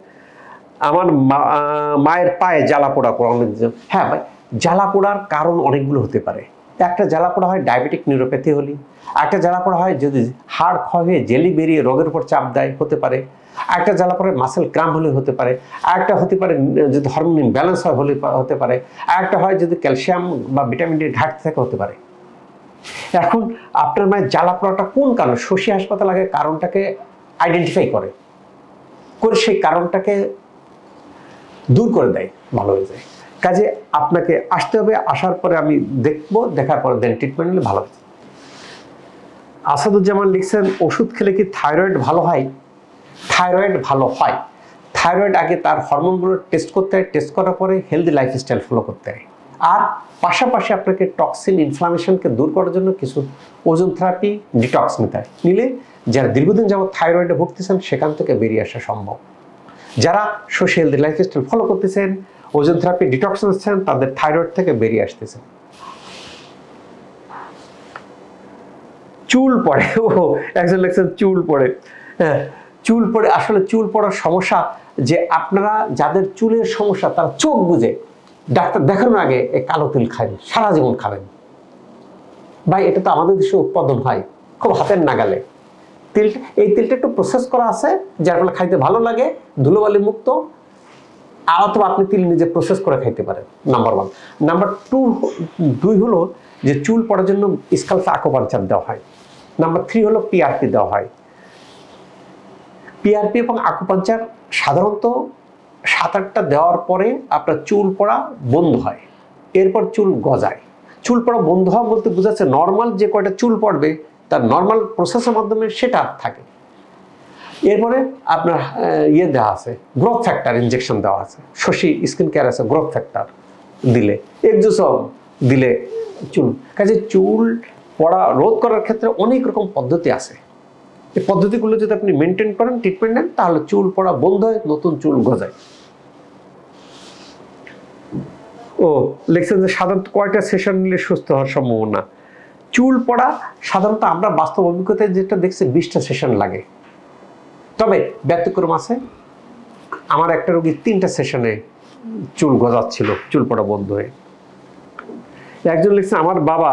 আমার মায়ের পায়ে জ্বালা পোড়া অনেক। হ্যাঁ ভাই, জ্বালা পোড়ার কারণ অনেকগুলো হতে পারে। একটা জ্বালা পোড়া হয় ডায়াবেটিক নিউরোপ্যাথি হলে, একটা জ্বালা পোড়া হয় যদি হাড় ক্ষয় হয়ে জেলি বেরিয়ে রোগের উপর চাপ দেয়, হতে পারে। একটা জ্বালা পোড়া মাসেল ক্রাম্প হলে হতে পারে। আরেকটা হতে পারে যদি হরমোন ইমব্যালেন্স হয় হলে হতে পারে। আরেকটা হয় যদি ক্যালসিয়াম বা ভিটামিন ডি ঘাটতি থাকে, হতে পারে। এখন আপনার মায়ের জ্বালা পোড়াটা কোন কারণ, শশী হাসপাতাল আগে কারণটাকে আইডেন্টিফাই করে সেই কারণটাকে দূর করে দেয়, ভালো হয়ে যায়। কাজে আপনাকে আসতে হবে, আসার পরে আমি দেখবো, দেখার পরে দেন ট্রিটমেন্ট নিলে ভালো হবে। আসাদুজ্জামান লিখছেন ওষুধ খেলে কি থাইরয়েড ভালো হয়? থাইরয়েড ভালো হয়। থাইরয়েড আগে তার হরমোনগুলো টেস্ট করতে হয়, টেস্ট করার পরে হেলদি লাইফস্টাইল ফলো করতে হয়। আর পাশাপাশি আপনাকে টক্সিন ইনফ্লামেশনকে দূর করার জন্য কিছু ওজন থেরাপি, ডিটক্স নিতে হয়। নিলে যারা দীর্ঘদিন যাবত থাইরয়েডে ভুগতেছেন সেখান থেকে বেরিয়ে আসা সম্ভব। যারা শশী হেলদি লাইফস্টাইল ফলো করতেছেন, ওজন থেরাপি, ডিটক্স নিচ্ছেন, তাদের থাইরয়েড থেকে বেরিয়ে আসতেছে। চুল পড়ে, একজন লিখছেন চুল পড়ে। হ্যাঁ, চুল পড়ে। আসলে চুল পড়ার সমস্যা যে আপনারা যাদের চুলের সমস্যা তারা চোখ বুঝে ডাক্তার দেখানোর আগে এই কালো তিল খাবেন, সারা জীবন খাবেন। ভাই এটা তো আমাদের দেশে উৎপাদন হয় খুব হাতের নাগালে। এই তিলটা একটু প্রসেস করা আছে, যার ফলে খাইতে ভালো লাগে, ধুলোবালি মুক্ত। অথবা আপনি তিল নিজে প্রসেস করে খাইতে পারেন, নাম্বার 1। নাম্বার 2 হলো যে চুল পড়ার জন্য স্কাল্পে আকুপাঞ্চার দেওয়া হয়। নাম্বার 3 হলো পিআরপি দেওয়া হয়। পিআরপি এবং আকুপাঞ্চার সাধারণত 7-8টা দেওয়ার পরে আপনার চুল পড়া বন্ধ হয়, এরপর চুল গজায়। চুল পড়া বন্ধ হওয়া বলতে বোঝাচ্ছে নর্মাল যে কয়টা চুল পড়বে তার নর্মাল প্রসেসের মাধ্যমে সেটা থাকে। এরপরে আপনার দেওয়া আছে, গ্রোথ ফ্যাক্টর ইনজেকশন দেওয়া আছে। শশী স্কিন কেয়ার আছে, গ্রোথ ফ্যাক্টর দিলে, এক্সোসোম দিলে চুল। কাজে চুল পড়া রোধ করার ক্ষেত্রে অনেক রকম পদ্ধতি আছে। এই পদ্ধতিগুলো যদি আপনি মেনটেন করেন, ট্রিটমেন্ট নেন, তাহলে চুল পড়া বন্ধ হয়, নতুন চুল গজায়। লিখছেন যে সাধারণত কয়টা সেশন নিলে সুস্থ হওয়ার সম্ভাবনা? চুল পড়া সাধারণত আমরা বাস্তব অভিজ্ঞতায় যেটা দেখছি 20টা সেশন লাগে। তবে ব্যতিক্রম আছে, আমার একটা রোগী 3টা সেশনে চুল গজাচ্ছিল, চুল পড়া বন্ধ হয়ে। একজন লিখছে আমার বাবা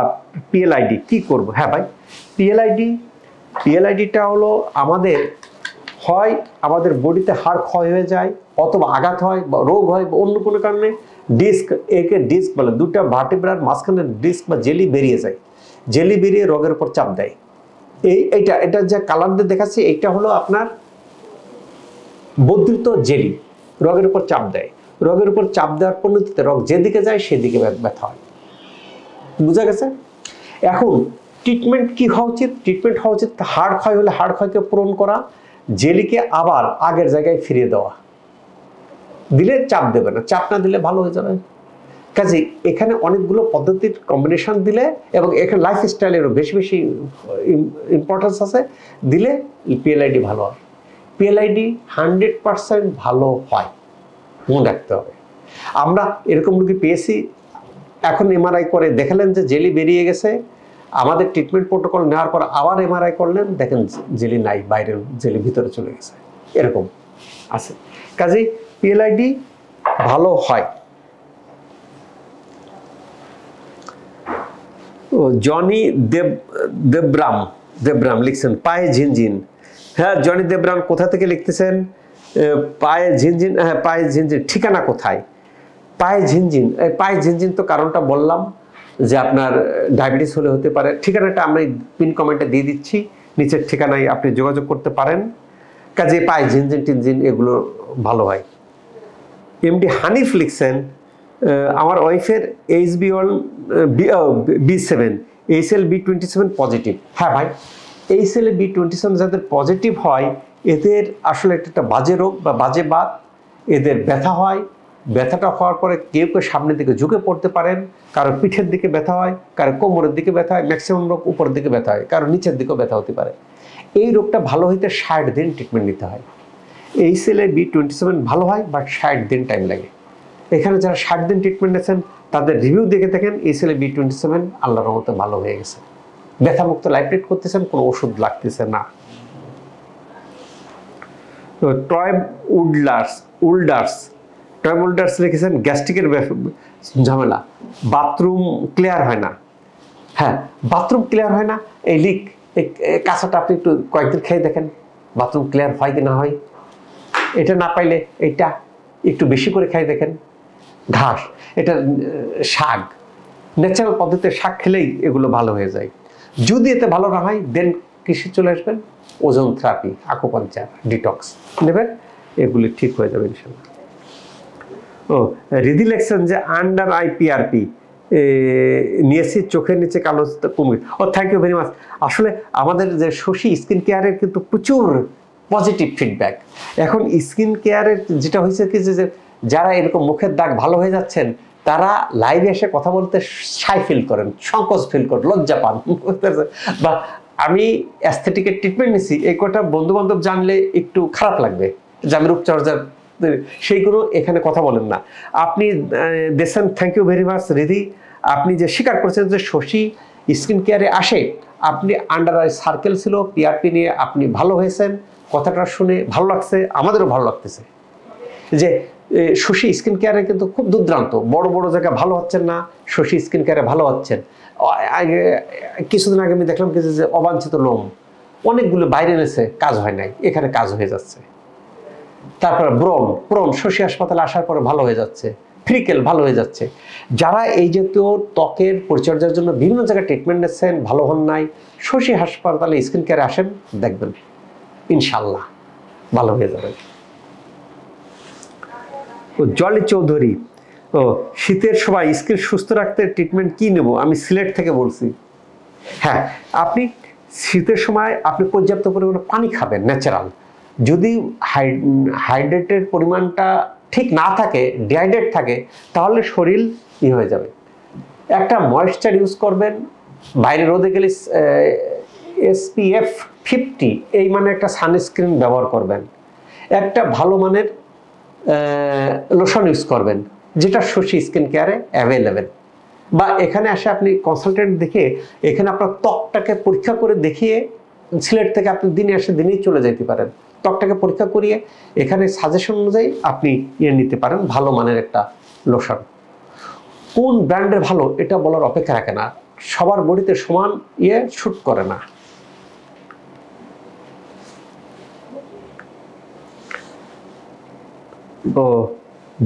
পিএলআইডি কি করব। হ্যাঁ ভাই, পিএলআইডিটা হলো হয় আমাদের বডিতে হাড় ক্ষয় হয়ে যায়, অথবা আঘাত হয় বা রোগ হয় বা অন্য কোনো কারণে একে ডিস্ক বলে, দুটা ভার্টিব্রার মাঝখানে ডিস্ক বা জেলি বেরিয়ে যায়, জেলি বেরিয়ে রোগের উপর চাপ দেয়। এটা যে কালার দিয়ে দেখাচ্ছি, এইটা হলো আপনার বর্ধিত জেলি, রোগের উপর চাপ দেয়। রোগের উপর চাপ দেওয়ার পরিণতিতে রোগ যেদিকে যায় সেদিকে ব্যথা হয়। বুঝা গেছে? এখন ট্রিটমেন্ট কি হওয়া উচিত? ট্রিটমেন্ট হওয়া উচিত হাড় ক্ষয় হলে হাড় ক্ষয়কে পূরণ করা, জেলিকে আবার আগের জায়গায় ফিরিয়ে দেওয়া। দিলে চাপ দেবে না, চাপ না দিলে ভালো হয়ে যাবে। কাজে এখানে অনেকগুলো পদ্ধতির কম্বিনেশন দিলে, এবং এখানে লাইফস্টাইলেরও বেশি বেশি ইম্পর্টেন্স আছে, দিলে পিএলআইডি ভালো হয়। পিএলআইডি 100% ভালো হয়, মনে রাখতে হবে। আমরা এরকম রোগী পেয়েছি, এখন এমআরআই করে দেখালেন যে জেলি বেরিয়ে গেছে, আমাদের ট্রিটমেন্ট প্রোটোকল নেওয়ার পর আবার এমআরআই করলেন, দেখেন জেলি নাই, বাইরের জেলি ভিতরে চলে গেছে, এরকম আছে। কাজেই পিএলআইডি ভালো হয়। জনি দেবরাম লিখছেন পায়ে ঝিনঝিন। হ্যাঁ জনি দেবরাম কোথা থেকে লিখতেছেন? পায়ে ঝিনঝিন, হ্যাঁ পায়ে ঝিনঝিন, ঠিকানা কোথায়? পায়ে ঝিনঝিন তো কারণটা বললাম যে আপনার ডায়াবেটিস হলে হতে পারে। ঠিকানাটা আমি পিন কমেন্টে দিয়ে দিচ্ছি, নিচের ঠিকানায় আপনি যোগাযোগ করতে পারেন। কাজে পায়ে ঝিনঝিন এগুলো ভালো হয়। এমডি হানিফ লিখছেন আমার ওয়াইফের HbA1b7 HLB27 পজিটিভ। হ্যাঁ ভাই, HLB27 যাদের পজিটিভ হয় এদের আসলে একটা বাজে রোগ বা বাজে বাত, এদের ব্যথা হয়। ব্যথাটা হওয়ার পরে কেউ সামনের দিকে ঝুঁকে পড়তে পারেন, কারো পিঠের দিকে ব্যথা হয়, কারো কোমরের দিকে ব্যথা হয়, ম্যাক্সিমাম রোগ উপরের দিকে ব্যথা হয়, কারো নিচের দিকেও ব্যথা হতে পারে। এই রোগটা ভালো হইতে 60 দিন ট্রিটমেন্ট নিতে হয়। HLB27 ভালো হয় বাট 60 দিন টাইম লাগে। এখানে যারা 60 দিন ট্রিটমেন্ট নিয়েছেন তাদের রিভিউ দেখে দেখেন HLB27 আল্লাহর রহমতে ভালো হয়ে গেছে, ব্যথামুক্ত লাইফ লিড করতেছেন, কোনো ওষুধ লাগতেছে না। তো টয় উল্ডার্স লিখেছেন গ্যাস্ট্রিকের ঝামেলা, বাথরুম ক্লিয়ার হয় না। হ্যাঁ, বাথরুম ক্লিয়ার হয় না, এই কাঁচাটা আপনি একটু কয়েকদিন খেয়ে দেখেন বাথরুম ক্লিয়ার হয় কি না হয়। এটা না পাইলে এটা একটু বেশি করে খাই দেখেন। ঘাস, এটা শাক, ন্যাচারাল পদ্ধতিতে শাক খেলেই এগুলো ভালো হয়ে যায়। যদি এতে ভালো না হয় দেন কিসে চলে আসবেন? ওজন থেরাপি, আকুপাঞ্চার, ডিটক্স নেবেন, এগুলি ঠিক হয়ে যাবে ইনশাল্লাহ। রিদি লিখছেন যে আন্ডার আই পিআরপি নিয়েছি, চোখের নিচে কালো কুমির। Thank you very much. আসলে আমাদের যে শশী স্কিন কেয়ারের কিন্তু প্রচুর পজিটিভ ফিডব্যাক। এখন স্কিন কেয়ারের যেটা হয়েছে কি যে যারা এরকম মুখের দাগ ভালো হয়ে যাচ্ছেন তারা লাইভে এসে কথা বলতে সাই ফিল করেন, সংকোচ ফিল করেন, লজ্জা পান, বা আমি অ্যাস্থেটিকের ট্রিটমেন্ট নিছি এই কটা বন্ধু বান্ধব জানলে একটু খারাপ লাগবে যে আমি রূপচর্চার, সেইগুলো এখানে কথা বলেন না। আপনি দেশেন, thank you very much Riddhi. আপনি যে স্বীকার করেছেন যে শশী স্কিন কেয়ারে আসে, আপনি আন্ডার আই সার্কেল ছিল, পিআরপি নিয়ে আপনি ভালো হয়েছেন, কথাটা শুনে ভালো লাগছে, আমাদেরও ভালো লাগতেছে যে শশী স্কিন কেয়ারে কিন্তু খুব দুর্দান্ত, বড় বড় জায়গায় ভালো হচ্ছেন না, শশী স্কিন কেয়ারে ভালো হচ্ছেন। কিছুদিন আগে আমি দেখলাম কিছু যে অবাঞ্ছিত লোম অনেকগুলো বাইরে এনেছে, কাজ হয় নাই, এখানে কাজ হয়ে যাচ্ছে। তারপরে ব্রণ শশী হাসপাতালে আসার পরে ভালো হয়ে যাচ্ছে, ফ্রিকেল ভালো হয়ে যাচ্ছে। যারা এই জাতীয় ত্বকের পরিচর্যার জন্য বিভিন্ন জায়গায় ট্রিটমেন্ট নিচ্ছেন, ভালো হন নাই, শশী হাসপাতালে স্কিন কেয়ারে আসেন, দেখবেন ইনশাল্লাহ ভালো হয়ে যাবে। জলি চৌধুরী, শীতের সময় স্কিন সুস্থ রাখতে ট্রিটমেন্ট কি নেব? আমি সিলেট থেকে বলছি। হ্যাঁ, আপনি শীতের সময় আপনি পর্যাপ্ত পরিমাণে পানি খাবেন ন্যাচারাল। যদি হাইড্রেটের পরিমাণটা ঠিক না থাকে, ডিহাইড্রেট থাকে, তাহলে শরীর হয়ে যাবে। একটা ময়েশ্চার ইউজ করবেন, বাইরে রোদে গেলে SPF 50 এই মানে একটা সানস্ক্রিন ব্যবহার করবেন, একটা ভালো মানের লোশন ইউজ করবেন যেটা শশী স্কিন কেয়ারে অ্যাভেলেবেল। বা এখানে আসে আপনি কনসালটেন্ট দেখে এখানে আপনার ত্বকটাকে পরীক্ষা করে দেখিয়ে সিলেট থেকে আপনি দিনে এসে দিনেই চলে যেতে পারেন, ত্বকটাকে পরীক্ষা করিয়ে এখানে সাজেশন অনুযায়ী আপনি নিতে পারেন ভালো মানের একটা লোশন। কোন ব্র্যান্ডের ভালো এটা বলার অপেক্ষা রাখে না, সবার বডিতে সমান শুট করে না। ও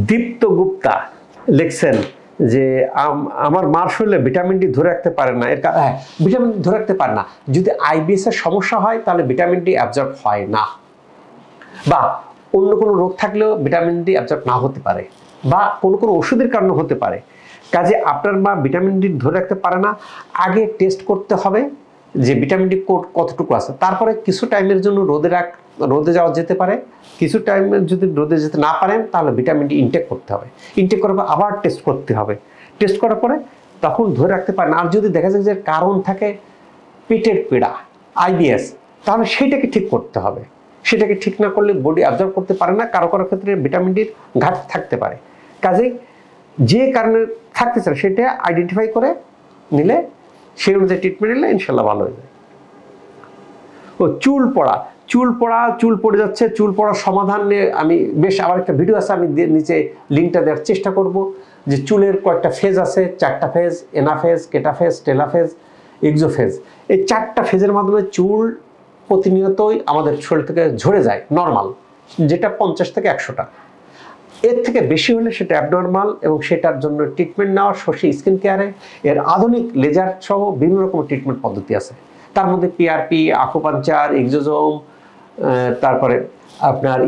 দীপ্ত গুপ্তা লিখছেন যে আমার মার শরীরে ভিটামিন ডি ধরে রাখতে পারে না, ভিটামিন ডি ধরে রাখতে পারে না। যদি আইবিএস এর সমস্যা হয় তাহলে ভিটামিন ডি অ্যাবজর্ব হয় না, বা অন্য কোনো রোগ থাকলেও ভিটামিন ডি অ্যাবজর্ব না হতে পারে, বা কোনো ওষুধের কারণে হতে পারে। কাজে আপনার মা ভিটামিন ডি ধরে রাখতে পারে না, আগে টেস্ট করতে হবে যে ভিটামিন ডি কতটুকু আছে। তারপরে কিছু টাইমের জন্য রোদে যাওয়া যেতে পারে, কিছু টাইমের যদি রোদে যেতে না পারেন তাহলে ভিটামিন ডি ইনটেক করতে হবে। ইনটেক করার পর আবার টেস্ট করতে হবে, টেস্ট করার পরে তখন ধরে রাখতে পারেন। আর যদি দেখা যায় যে কারণ থাকে পেটের পীড়া, আইবিএস, তাহলে সেটাকে ঠিক করতে হবে। সেটাকে ঠিক না করলে বডি অ্যাবজর্ব করতে পারে না, কারো কারো ক্ষেত্রে ভিটামিন ডির ঘাটতি থাকতে পারে। কাজেই যে কারণে থাকতেছে সেটা আইডেন্টিফাই করে নিলে সেই অনুযায়ী ট্রিটমেন্ট নিলে ইনশাল্লাহ ভালো হয়ে যায়। ও চুল পড়ে যাচ্ছে, চুল পড়ার সমাধান নিয়ে আমি বেশ আবার একটা ভিডিও আছে, আমি নিচে লিঙ্কটা দেওয়ার চেষ্টা করব। যে চুলের কয়েকটা ফেজ আছে, 4টা ফেজ, এনা ফেজ, কেটা ফেজ, টেলা ফেজ, এক্সো ফেজ। এই 4টা ফেজের মাধ্যমে চুল প্রতিনিয়তই আমাদের শরীর থেকে ঝরে যায় নর্মাল, যেটা 50 থেকে 100টা। এর থেকে বেশি হলে সেটা অ্যাবনর্মাল, এবং সেটার জন্য ট্রিটমেন্ট নেওয়া শশী স্কিন কেয়ারে এর আধুনিক লেজার সহ বিভিন্ন রকম ট্রিটমেন্ট পদ্ধতি আছে। তার মধ্যে পিআরপি, আকুপাঞ্চার, এক্সোজোম, তারপরে আপনার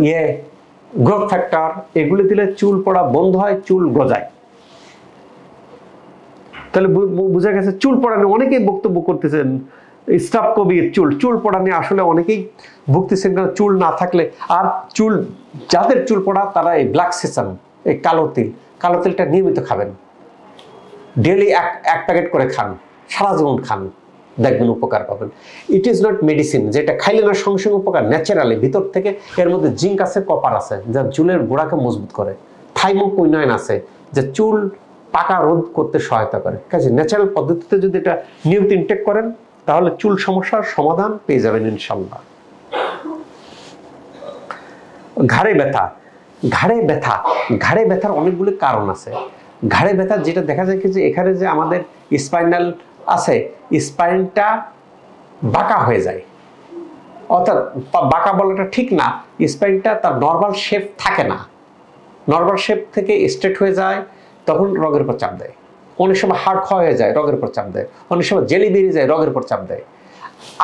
গ্রোথ ফ্যাক্টর, এগুলি দিলে চুল পড়া বন্ধ হয়, চুল গজায়। তাহলে বোঝা গেছে চুল পড়া নিয়ে অনেকেই বক্তব্য করতেছেন। স্টাফ কবির চুল পড়া নিয়ে আসলে অনেকেই ভুগতেছেন, কারণ চুল না থাকলে। আর যাদের চুল পড়া তারা এই ব্ল্যাক সেসাম, এই কালো তেলটা নিয়মিত খাবেন, ডেলি এক প্যাকেট করে খান, সারা জীবন খান, দেখবেন উপকার পাবেন। ইট ইজ নট মেডিসিন, যেটা খাইলে না সঙ্গে সঙ্গে উপকার, ন্যাচারালি ভিতর থেকে এর মধ্যে জিঙ্ক আছে, কপার আছে, যা চুলের গোড়াকে মজবুত করে। থাইমোকুইনাইন আছে, যা চুল পাকা রোধ করতে সহায়তা করে। কাজে ন্যাচারাল পদ্ধতিতে যদি এটা নিয়মিত ইনটেক করেন তাহলে চুল সমস্যার সমাধান পেয়ে যাবেন ইনশাল্লাহ। ঘাড়ে ব্যথার অনেকগুলো কারণ আছে। ঘাড়ে ব্যথা যেটা দেখা যায় কি, যে এখানে যে আমাদের স্পাইনাল আছে, স্পাইনটা বাঁকা হয়ে যায়, অর্থাৎ বাঁকা বলাটা ঠিক না, স্পাইনটা তার নর্মাল শেপ থাকে না, নর্মাল শেপ থেকে স্ট্রেট হয়ে যায়, তখন রগের উপর চাপ দেয়। অনেক সময় হাড় ক্ষয় হয়ে যায়, রগের উপর চাপ দেয়। অনেক সময় জেলি বেরিয়ে যায়, রগের উপর চাপ দেয়।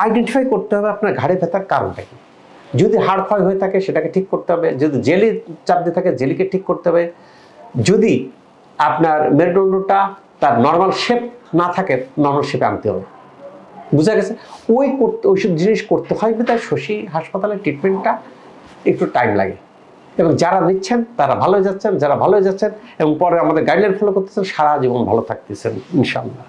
আইডেন্টিফাই করতে হবে আপনার ঘাড়ে ব্যথার কারণটা কি। যদি হাড় ক্ষয় হয়ে থাকে সেটাকে ঠিক করতে হবে, যদি জেলি চাপ দিয়ে থাকে জেলিকে ঠিক করতে হবে, যদি আপনার মেরুদণ্ডটা তার নর্মাল শেপ না থাকে নর্মাল শেপে আনতে হবে। বুঝা গেছে? ওইসব জিনিস করতে হয়, তাই শশী হাসপাতালের ট্রিটমেন্টটা একটু টাইম লাগে। এবং যারা নিচ্ছেন তারা ভালো হয়ে যাচ্ছেন, যারা ভালো হয়ে যাচ্ছেন এবং পরে আমাদের গাইডলাইন ফলো করতেছেন, সারা জীবন ভালো থাকতেছেন ইনশাআল্লাহ।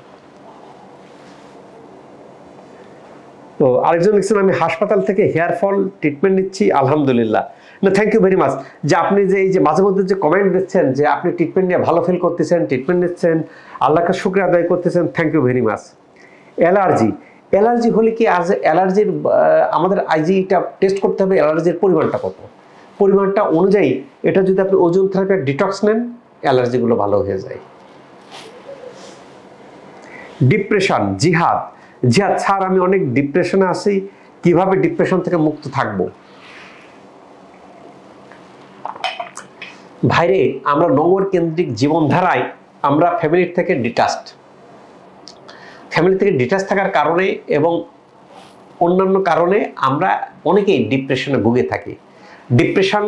তো আরেকজন লিখছেন, আমি হাসপাতাল থেকে হেয়ার ফল ট্রিটমেন্ট নিচ্ছি আলহামদুলিল্লাহ। না, থ্যাংক ইউ ভেরি মাচ। যে আপনি যে এই যে মাঝে মধ্যে যে কমেন্ট দিচ্ছেন যে আপনি ট্রিটমেন্ট নিয়ে ভালো ফিল করতেছেন, ট্রিটমেন্ট নিচ্ছেন, আল্লাহকে শুকরিয়া আদায় করতেছেন, thank you very much. Allergy হলে কি, আজ অ্যালার্জির আমাদের আইজিটা টেস্ট করতে হবে, অ্যালার্জির পরিমাণটা কত, পরিমাণটা অনুযায়ী এটা যদি আপনি ওজন থেরাপি ডিটক্স নেন, অ্যালার্জিগুলো ভালো হয়ে যায়। ডিপ্রেশন, জিহাদ স্যার আমি অনেক ডিপ্রেশনে আছি, কিভাবে ডিপ্রেশন থেকে মুক্ত থাকব? ভাইরে, আমরা নগর কেন্দ্রিক জীবনধারায় আমরা ফ্যামিলির থেকে ডিটাচ থাকার কারণে এবং অন্যান্য কারণে আমরা অনেকেই ডিপ্রেশনে ভুগে থাকি। ডিপ্রেশন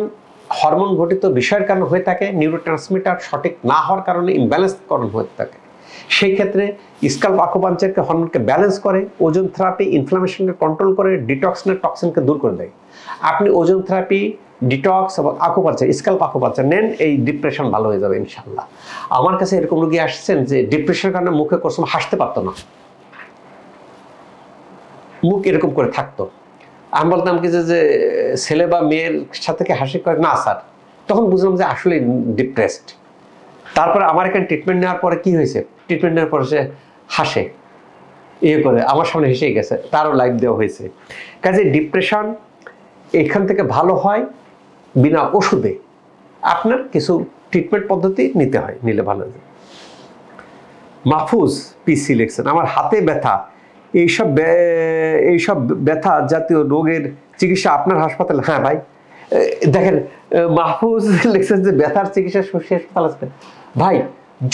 হরমোন ঘটিত বিষয়ের কারণে হয়ে থাকে, নিউরোট্রান্সমিটার সঠিক না হওয়ার কারণে ইমব্যালেন্স কারণ হয়ে থাকে। সেই ক্ষেত্রে স্কাল্প আকুপাঞ্চারকে হরমোনকে ব্যালেন্স করে, ওজন থেরাপি ইনফ্লামেশনকে কন্ট্রোল করে, ডিটক্সনের টক্সিনকে দূর করে দেয়। আপনি ওজন থেরাপি, ডিটক্স এবং আকুপাঞ্চার, স্কাল্প আকুপাঞ্চার নেন, এই ডিপ্রেশন ভালো হয়ে যাবে ইনশাল্লাহ। আমার কাছে এরকম রোগী আসছেন যে ডিপ্রেশনের কারণে মুখে কোনো সময় হাসতে পারতো না, মুখ এরকম করে থাকতো। আমি বলতাম কি যে ছেলে বা মেয়ের সাথে কি হাসি করে না স্যার, তখন বুঝলাম যে আসলে ডিপ্রেসড। তারপরে আমার এখানে ট্রিটমেন্ট নেওয়ার পরে কি হয়েছে, ট্রিটমেন্ট নেওয়ার পরে সে হাসে, করে আমার সামনে হেসেই গেছে, তারও লাইফ দেওয়া হয়েছে। কাজে ডিপ্রেশন এখান থেকে ভালো হয় বিনা ওষুধে, আপনার কিছু ট্রিটমেন্ট পদ্ধতি নিতে হয়, নিলে ভালো হবে। মাহফুজ পিসি লিখছেন, আমার হাতে ব্যথা, এইসব ব্যথা জাতীয় রোগের চিকিৎসা আপনার হাসপাতালে? হ্যাঁ ভাই, দেখেন মাহফুজ লিখছেন যে ব্যথার চিকিৎসা শশী হাসপাতাল আছে। ভাই,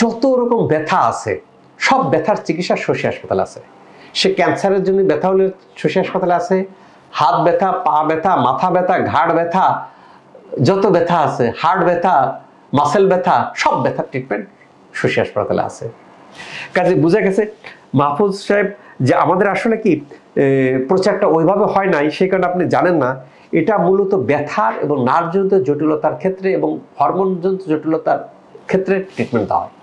যত রকম ব্যথা আছে সব ব্যথার চিকিৎসা শশী হাসপাতাল আছে। সে ক্যান্সারের জন্য ব্যথা হলে শশী হাসপাতালে আছে, হাত ব্যথা, পা ব্যথা, মাথা ব্যথা, ঘাড় ব্যথা, যত ব্যথা আছে, হার্ট ব্যথা, মাসেল ব্যথা, সব ব্যথার ট্রিটমেন্ট শশী হাসপাতালে আছে। কাজে বোঝা গেছে মাহফুজ সাহেব যে আমাদের আসলে কি প্রচারটা ওইভাবে হয় নাই, সেই কারণে আপনি জানেন না। এটা মূলত ব্যথার এবং নার্ভজনিত জটিলতার ক্ষেত্রে এবং হরমোনজনিত জটিলতার ক্ষেত্রে ট্রিটমেন্ট দেওয়া হয়।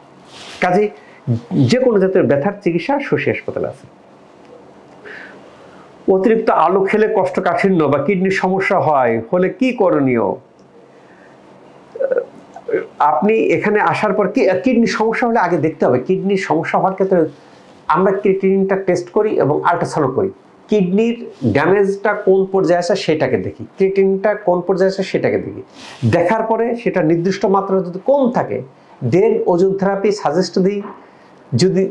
কাজে যে কোনো জাতের ব্যথার চিকিৎসা শশী হাসপাতালে আছে। অতিরিক্ত আলু খেলে কোষ্ঠকাঠিন্য বা কিডনির সমস্যা হলে কি করণীয়? আপনি এখানে আসার পর কিডনির সমস্যা হলে আগে দেখতে হবে। কিডনির সমস্যা হওয়ার ক্ষেত্রে আমরা ক্রিয়েটিনিনটা টেস্ট করি এবং আল্ট্রাসাউন্ড করি। কিডনির ড্যামেজটা কোন পর্যায়ে আছে সেটাকে দেখি, ক্রিয়েটিনিনটা কোন পর্যায়ে আছে সেটাকে দেখি। দেখার পরে সেটা নির্দিষ্ট মাত্রা যদি কম থাকে দেন ওজন থেরাপি সাজেস্ট দিই। যদি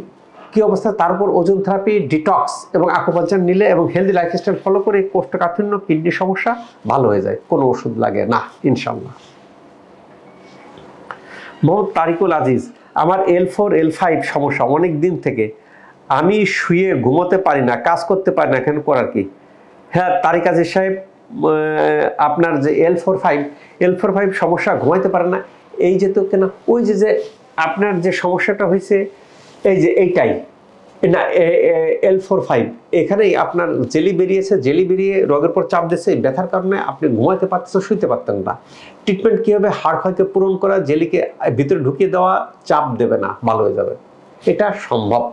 কি অবস্থা, তারপর ওজন থেরাপি, ডিটক্স এবং আকুপাঞ্চার নিলে এবং হেলদি লাইফস্টাইল ফলো করে কোষ্ঠকাঠিন্য, কিডনির সমস্যা ভালো হয়ে যায়, কোনো ওষুধ লাগে না ইনশাল্লাহ। মোহাম্মদ তারিকুল আজিজ, আমার L4 L5 সমস্যা অনেক দিন থেকে, আমি শুয়ে ঘুমোতে পারি না, কাজ করতে পারি না, কেন করার কি? হ্যাঁ তারিক আজিজ সাহেব, আপনার যে L4-5 সমস্যা, ঘুমাইতে পারেন না, এই যে তো কেন ওই যে আপনার যে সমস্যাটা হয়েছে এই যে এইটাই না, L4-5 এখানেই আপনার জেলি বেরিয়েছে, জেলি বেরিয়ে রোগের পর চাপ দিচ্ছে, ব্যথার কারণে আপনি ঘুমাতে পারতেছেন, শুইতে পারতেন না। ট্রিটমেন্ট কী হবে? হাড় ক্ষয়কে পূরণ করা, জেলিকে ভিতরে ঢুকিয়ে দেওয়া, চাপ দেবে না, ভালো হয়ে যাবে। এটা সম্ভব।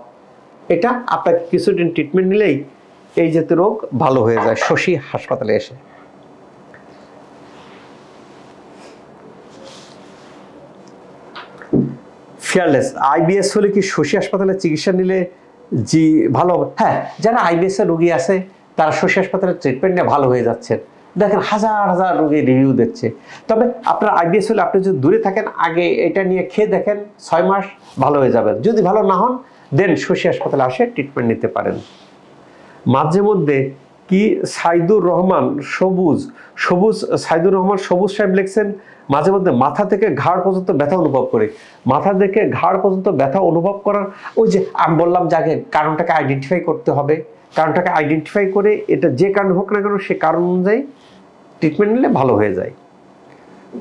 এটা আপনার কিছুদিন ট্রিটমেন্ট নিলেই এই জাতীয় রোগ ভালো হয়ে যায় শশী হাসপাতালে এসে। ফিয়ারলেস, IBS হলে কি শশী হাসপাতালে চিকিৎসা নিলে জি ভালো হবে? হ্যাঁ, যারা IBS এর রোগী আছে তারা শশী হাসপাতালে ট্রিটমেন্ট নিয়ে ভালো হয়ে যাচ্ছেন। দেখেন হাজার হাজার রোগী রিভিউ দিচ্ছে। তবে আপনার IBS হলে আপনি যদি দূরে থাকেন, আগে এটা নিয়ে খেয়ে দেখেন, 6 মাস ভালো হয়ে যাবেন। যদি ভালো না হন দেন শশী হাসপাতালে আসে ট্রিটমেন্ট নিতে পারেন। মাঝে মধ্যে কি সাইদুর রহমান সবুজ সাহেব লিখছেন, মাঝে মধ্যে মাথা থেকে ঘাড় পর্যন্ত ব্যথা অনুভব করে। মাথা থেকে ঘাড় পর্যন্ত ব্যথা অনুভব করার ওই যে আমি বললাম যে আগে কারণটাকে আইডেন্টিফাই করতে হবে। কারণটাকে আইডেন্টিফাই করে এটা যে কারণ হোক না কেন সে কারণ অনুযায়ী ট্রিটমেন্ট নিলে ভালো হয়ে যায়।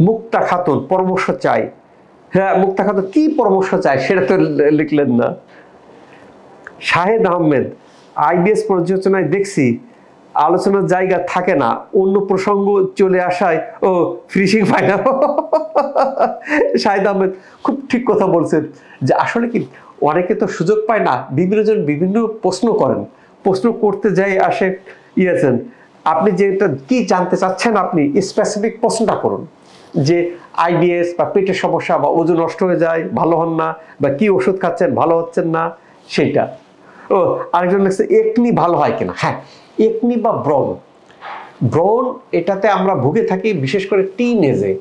মুক্তা খাতুন, পরামর্শ চাই। হ্যাঁ মুক্তা খাতুন, কি পরামর্শ চাই সেটা তো লিখলেন না। শাহেদ আহমেদ, IBS পর্যালোচনায় দেখছি আলোচনার জায়গা থাকে না, অন্য প্রসঙ্গ চলে আসায় ও ফিনিশিং পায় না। শাহেদ আহমেদ খুব ঠিক কথা বলছেন যে আসলে কি অনেকে তো সুযোগ পায় না, বিভিন্ন জন বিভিন্ন প্রশ্ন করেন, প্রশ্ন করতে যাই আসে ইয়েছেন। আপনি যেটা কি জানতে চাচ্ছেন আপনি স্পেসিফিক প্রশ্নটা করুন, যে IBS বা পেটের সমস্যা বা ওজন নষ্ট হয়ে যায়, ভালো হন না, বা কি ওষুধ খাচ্ছেন ভালো হচ্ছেন না সেটা। ও আরেকজন লিখছে একনি ভালো হয় কিনা। হ্যাঁ, একনি বা ব্রণ এটাতে আমরা ভুগে থাকি, বিশেষ করে টিনেজে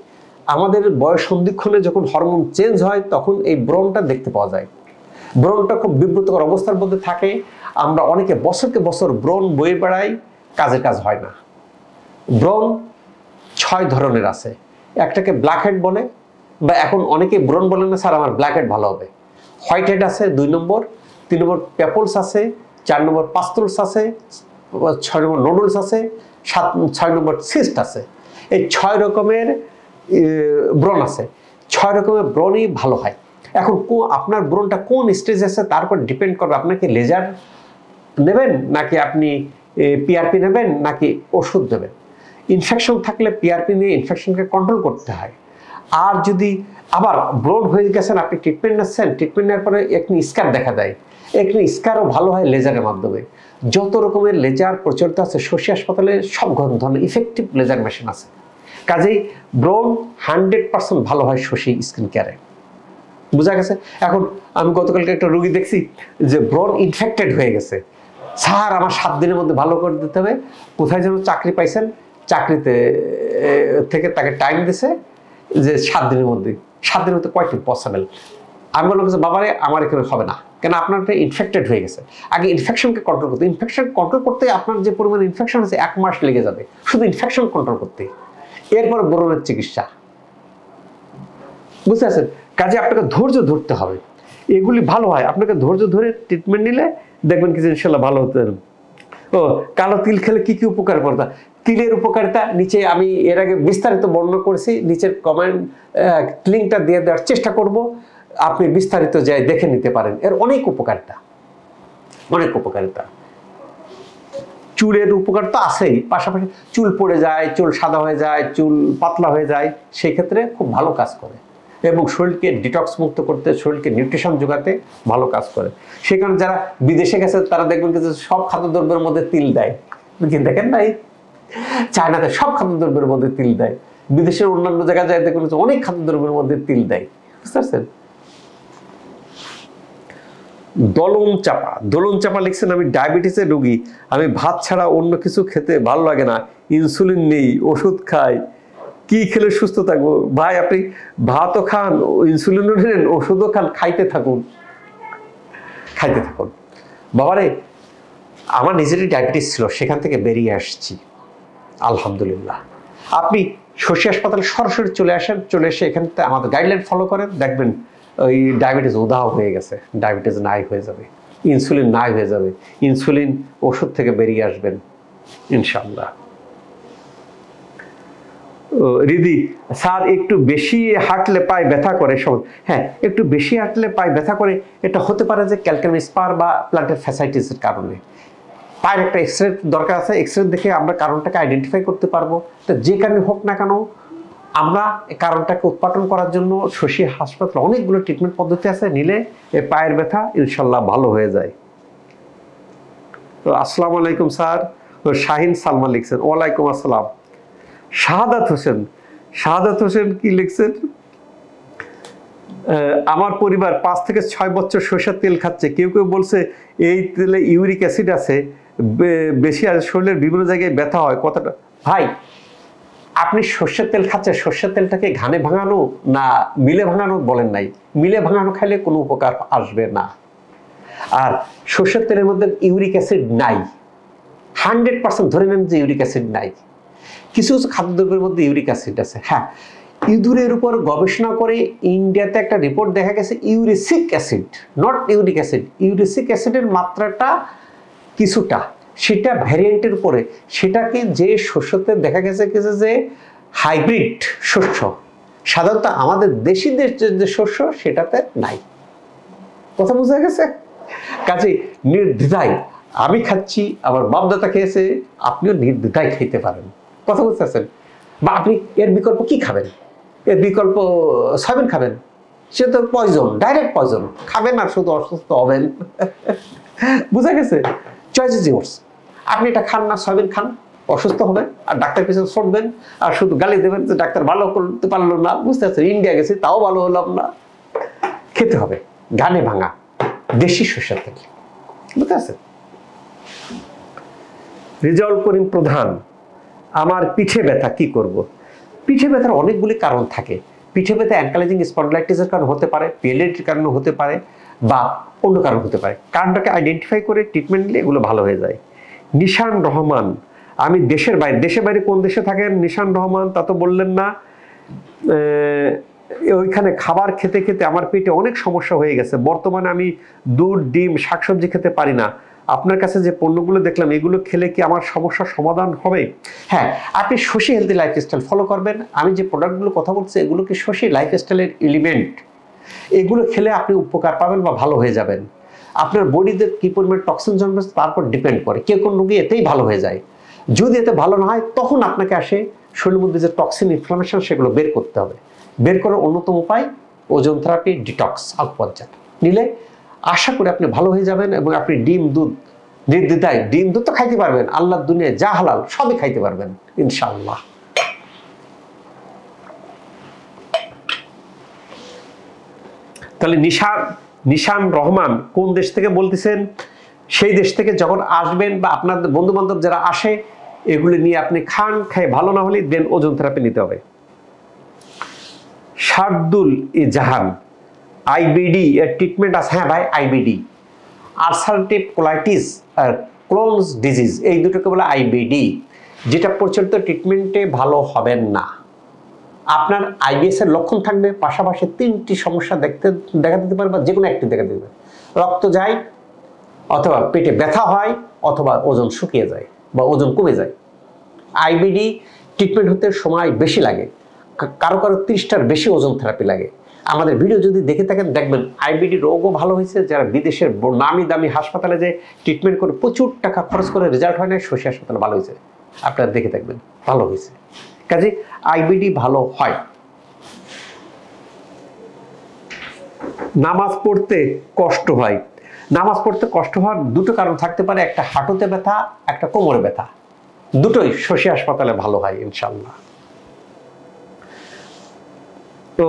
আমাদের বয়স সন্ধিক্ষণে যখন হরমোন চেঞ্জ হয় তখন এই ব্রণটা দেখতে পাওয়া যায়। ব্রণটা খুব বিব্রতকর অবস্থার মধ্যে থাকে, আমরা অনেকে বছরকে বছর ব্রণ বয়ে বেড়াই, কাজের কাজ হয় না। ব্রণ 6 ধরনের আছে। একটাকে ব্ল্যাক হেড বলে, বা এখন অনেকে ব্রণ বলে না স্যার আমার ব্ল্যাক হেড ভালো হবে। হোয়াইট হেড আছে 2 নম্বর, 3 নম্বর পেপলস আছে, 4 নম্বর পাস্তুলস আছে, 6 নম্বর নোডুলস আছে, 6 নম্বর সিস্ট আছে। এই 6 রকমের ব্রণ আছে। 6 রকমের ব্রণই ভালো হয়। এখন আপনার ব্রণটা কোন স্টেজ আছে তার উপর ডিপেন্ড করবে, আপনাকে লেজার নেবেন নাকি আপনি PRP নেবেন নাকি ওষুধ দেবেন। ইনফেকশন থাকলে PRP নিয়ে ইনফেকশনকে কন্ট্রোল করতে হয়। আর যদি আবার ব্রণ হয়ে গেছেন, আপনি ট্রিটমেন্ট নিচ্ছেন, ট্রিটমেন্ট নেওয়ার পরে একনি স্কার দেখা দেয়, একনি স্কারও ভালো হয় লেজারের মাধ্যমে। যত রকমের লেজার প্রচলিত আছে শশী হাসপাতালে সব ধরনের ইফেক্টিভ লেজার মেশিন আছে। কাজেই ব্রণ 100% ভালো হয় শশী স্কিন কেয়ারে। বোঝা গেছে? এখন আমি গতকালকে একটা রোগী দেখছি যে ব্রণ ইনফেক্টেড হয়ে গেছে, স্যার আমার 7 দিনের মধ্যে ভালো করে দিতে হবে। কোথায় যেন চাকরি পাইছেন, চাকরিতে থেকে তাকে টাইম দিছে যে 7 দিনের মধ্যে। 7 দিনের মধ্যে কয়টি পসিবল? আমি বললাম যে বাবারে আমার এখানে হবে না, কেন আপনার ইনফেক্টেড হয়ে গেছে। আগে ইনফেকশনকে কন্ট্রোল করতে, ইনফেকশন কন্ট্রোল করতে আপনার যে পরিমাণ ইনফেকশন আছে 1 মাস লেগে যাবে শুধু ইনফেকশন কন্ট্রোল করতে, এরপর ব্রণের চিকিৎসা। বুঝতে পারছেন? কাজে আপনাকে ধৈর্য ধরতে হবে, এগুলি ভালো হয়। আপনাকে ধৈর্য ধরে ট্রিটমেন্ট নিলে দেখবেন কি ইনশাল্লাহ ভালো হতে। ও কালো তিল খেলে কি কি উপকার করতা, তিলের উপকারিতা নিচে আমি এর আগে বিস্তারিত বর্ণনা করেছি, নিচের কমেন্ট লিঙ্কটা দিয়ে দেওয়ার চেষ্টা করব, আপনি বিস্তারিত যাই দেখে নিতে পারেন। এর অনেক উপকারিতা, অনেক উপকারিতা। চুলের উপকার তো আছেই, পাশাপাশি চুল পড়ে যায়, চুল সাদা হয়ে যায়, চুল পাতলা হয়ে যায়, সেই ক্ষেত্রে খুব ভালো কাজ করে এবং শরীরকে ডিটক্স মুক্ত করতে, শরীরকে নিউট্রিশন যোগাতে ভালো কাজ করে। সেই কারণে যারা বিদেশে গেছে তারা দেখবেন যে সব খাদ্যদ্রব্যের মধ্যে তিল দেয়, দেখেন নাই? চায়নাতে সব খাদ্যদ্রব্যের মধ্যে তিল দেয়, বিদেশের অন্যান্য জায়গায় যায় দেখবেন অনেক খাদ্যদ্রব্যের মধ্যে তিল দেয়। বুঝতে পারছেন? দোলন চাপা লিখছেন, আমি ডায়াবেটিসের রোগী, আমি ভাত ছাড়া অন্য কিছু খেতে ভালো লাগে না, ইনসুলিন নেই, ওষুধ খাই, কি খেলে সুস্থ থাকবো? ভাই আপনি ভাতও খান, ইনসুলিনও নেন, ওষুধও খান, খাইতে থাকুন। বাবারে আমার নিজেরই ডায়াবেটিস ছিল, সেখান থেকে বেরিয়ে আসছি আলহামদুলিল্লাহ। আপনি শশী হাসপাতালে সরাসরি চলে আসেন, চলে এসে এখান থেকে আমাদের গাইডলাইন ফলো করেন, দেখবেন ওই ডায়াবেটিস উধাও হয়ে গেছে, ডায়াবেটিস নাই হয়ে যাবে, ইনসুলিন নাই হয়ে যাবে, ইনসুলিন ওষুধ থেকে বেরিয়ে আসবেন ইনশাআল্লাহ। রিদি স্যার একটু বেশি হাঁটলে পায়ে ব্যথা করে, হ্যাঁ একটু বেশি হাঁটলে পায়ে ব্যথা করে, এটা হতে পারে যে ক্যালকানিয়াম স্পার বা প্ল্যান্টার ফ্যাসাইটিসের কারণে। পায়ের একটা এক্সরে দরকার আছে, এক্সরে দেখে আমরা কারণটাকে আইডেন্টিফাই করতে পারবো। তো যে কারণে হোক না কেন, আমরা কারণটাকে উৎপাদন করার জন্য শশী হাসপাতালে অনেকগুলো ট্রিটমেন্ট পদ্ধতি আছে, নিলে এই পায়ের ব্যথা ইনশাল্লাহ ভালো হয়ে যায়। তো আসসালামু আলাইকুম স্যার। শাহিন সালমান লিখছেন, ওয়ালাইকুম আসসালাম। শাহাদাত হোসেন কি লিখছেন, আমার পরিবার 5 থেকে 6 বছর সরষের তেল খাচ্ছে, কেউ কেউ বলছে এই তেলে ইউরিক অ্যাসিড আছে, বেশি আছে, শরীরের বিভিন্ন জায়গায় ব্যথা হয়, কথাটা ভাই আপনি সর্ষের তেল খাচ্ছেন, সর্ষের তেলটাকে ঘানে ভাঙানো না মিলে ভাঙানো বলেন নাই, মিলে ভাঙানো খাইলে কোনো উপকার আসবে না। আর সর্ষের তেলের মধ্যে ইউরিক অ্যাসিড নাই, 100% ধরে নেন যে ইউরিক অ্যাসিড নাই। কিছু কিছু খাদ্যদ্রব্যের মধ্যে ইউরিক অ্যাসিড আছে। হ্যাঁ, ইঁদুরের উপর গবেষণা করে ইন্ডিয়াতে একটা রিপোর্ট দেখা গেছে ইউরিসিক অ্যাসিড, নট ইউরিক অ্যাসিড, ইউরিসিক অ্যাসিডের মাত্রাটা কিছুটা, সেটা ভ্যারিয়েন্টের উপরে, সেটাকে যে শস্যতে দেখা গেছে যে হাইব্রিড শস্য, সাধারণত আমাদের দেশি যে শস্য সেটাতে নাই। কথা বোঝা গেছে? কাজে নির্দ্বিধায় আমি খাচ্ছি, আমার বাপদাদা খেয়েছে, আপনিও নির্দ্বিধায় খাইতে পারেন। কথা বুঝতেছেন? বা আপনি এর বিকল্প কি খাবেন? এর বিকল্প সয়াবিন খাবেন, সে তো পয়জন, ডাইরেক্ট পয়জন, খাবেন আর শুধু অসুস্থ হবেন। বুঝা গেছে? Choice is yours. আপনি এটা খান না, সয়াবিন খান, অসুস্থ হবেন আর ডাক্তার পিছনে ছুটবেন আর শুধু গালি দেবেন যে ডাক্তার ভালো করতে পারলো না। বুঝতে পারছেন? ইন্ডিয়া গেছি তাও ভালো হলাম না। খেতে হবে গানে ভাঙা দেশি সরষের তেল। বুঝতে পারছেন? রেজাউল করিম প্রধান, আমার পিঠে ব্যথা কি করব? পিঠে ব্যথার অনেকগুলি কারণ থাকে। পিঠে ব্যথা অ্যাঙ্কাইলোজিং স্পন্ডিলাইটিসের কারণে হতে পারে, পিএলএডির কারণে হতে পারে, বা অন্য কারণ হতে পারে। কারণটাকে আইডেন্টিফাই করে ট্রিটমেন্ট নিলে এগুলো ভালো হয়ে যায়। নিশান রহমান, আমি দেশের বাইরে কোন দেশে থাকেন নিশান রহমান তা তো বললেন না। ওইখানে খাবার খেতে খেতে আমার পেটে অনেক সমস্যা হয়ে গেছে, বর্তমানে আমি দুধ, ডিম, শাকসবজি খেতে পারি না। আপনার কাছে যে পণ্যগুলো দেখলাম এগুলো খেলে কি আমার সমস্যার সমাধান হবে? হ্যাঁ, আপনি শশী হেলদি লাইফস্টাইল ফলো করবেন। আমি যে প্রোডাক্টগুলো কথা বলছি এগুলো কি শশী লাইফস্টাইলের এলিমেন্ট, এগুলো খেলে আপনি উপকার পাবেন বা ভালো হয়ে যাবেন। আপনার বডিতে কি পরিমাণ টক্সিন জন্মে তারপর ডিপেন্ড করে, কেউ কোন রোগী এতেই ভালো হয়ে যায়। যদি এতে ভালো না হয় তখন আপনাকে আসে শরীরের মধ্যে যে টক্সিন ইনফ্লামেশন সেগুলো বের করতে হবে। বের করার অন্যতম উপায় ওজন থেরাপি, ডিটক্স, আলপঞ্চাট নিলে আশা করি আপনি ভালো হয়ে যাবেন এবং আপনি ডিম, দুধ নির্দ্বিধায়, ডিম, দুধ তো খাইতে পারবেন, আল্লাহর দুনিয়ায় যা হালাল সবই খাইতে পারবেন ইনশাআল্লাহ। তাহলে নিশান রহমান কোন দেশ থেকে বলতেছেন? সেই দেশ থেকে যখন আসবেন বা আপনাদের বন্ধু বান্ধব যারা আসে এগুলি নিয়ে আপনি খান, খেয়ে ভালো না হলে দেন ওজন থেরাপি নিতে হবে। শার্দুল জাহান, আইবিডি এর ট্রিটমেন্ট আছে? হ্যাঁ ভাই, আইবিডি আলসারেটিভ কোলাইটিস আর ক্রোনস ডিজিজ, এই দুটোকে বলে আইবিডি, যেটা প্রচলিত ট্রিটমেন্টে ভালো হবেন না। আপনার আইবিএস এর লক্ষণ থাকবে, পাশাপাশি 3টি সমস্যা দেখা দিতে পারে, বা যে কোনো একটি দেখা দিতে পারে। রক্ত যায়, অথবা পেটে ব্যথা হয়, অথবা ওজন শুকিয়ে যায় বা ওজন কমে যায়। আইবিডি ট্রিটমেন্ট হতে সময় বেশি লাগে, কারো কারো 30টার বেশি ওজন থেরাপি লাগে। আমাদের ভিডিও যদি দেখে থাকেন দেখবেন আইবিডি রোগও ভালো হয়েছে, যারা বিদেশের নামি দামি হাসপাতালে যে ট্রিটমেন্ট করে প্রচুর টাকা খরচ করে রেজাল্ট হয় না, শশী হাসপাতালে ভালো হয়েছে, আপনারা দেখে থাকবেন ভালো হয়েছে। কাজে আইবিডি ভালো হয়। নামাজ পড়তে কষ্ট হয়, নামাজ পড়তে কষ্ট হওয়ার দুটো কারণ থাকতে পারে, একটা হাঁটুতে ব্যথা, একটা কোমরে ব্যথা, দুটোই শশী হাসপাতালে ভালো হয় ইনশাল্লাহ। তো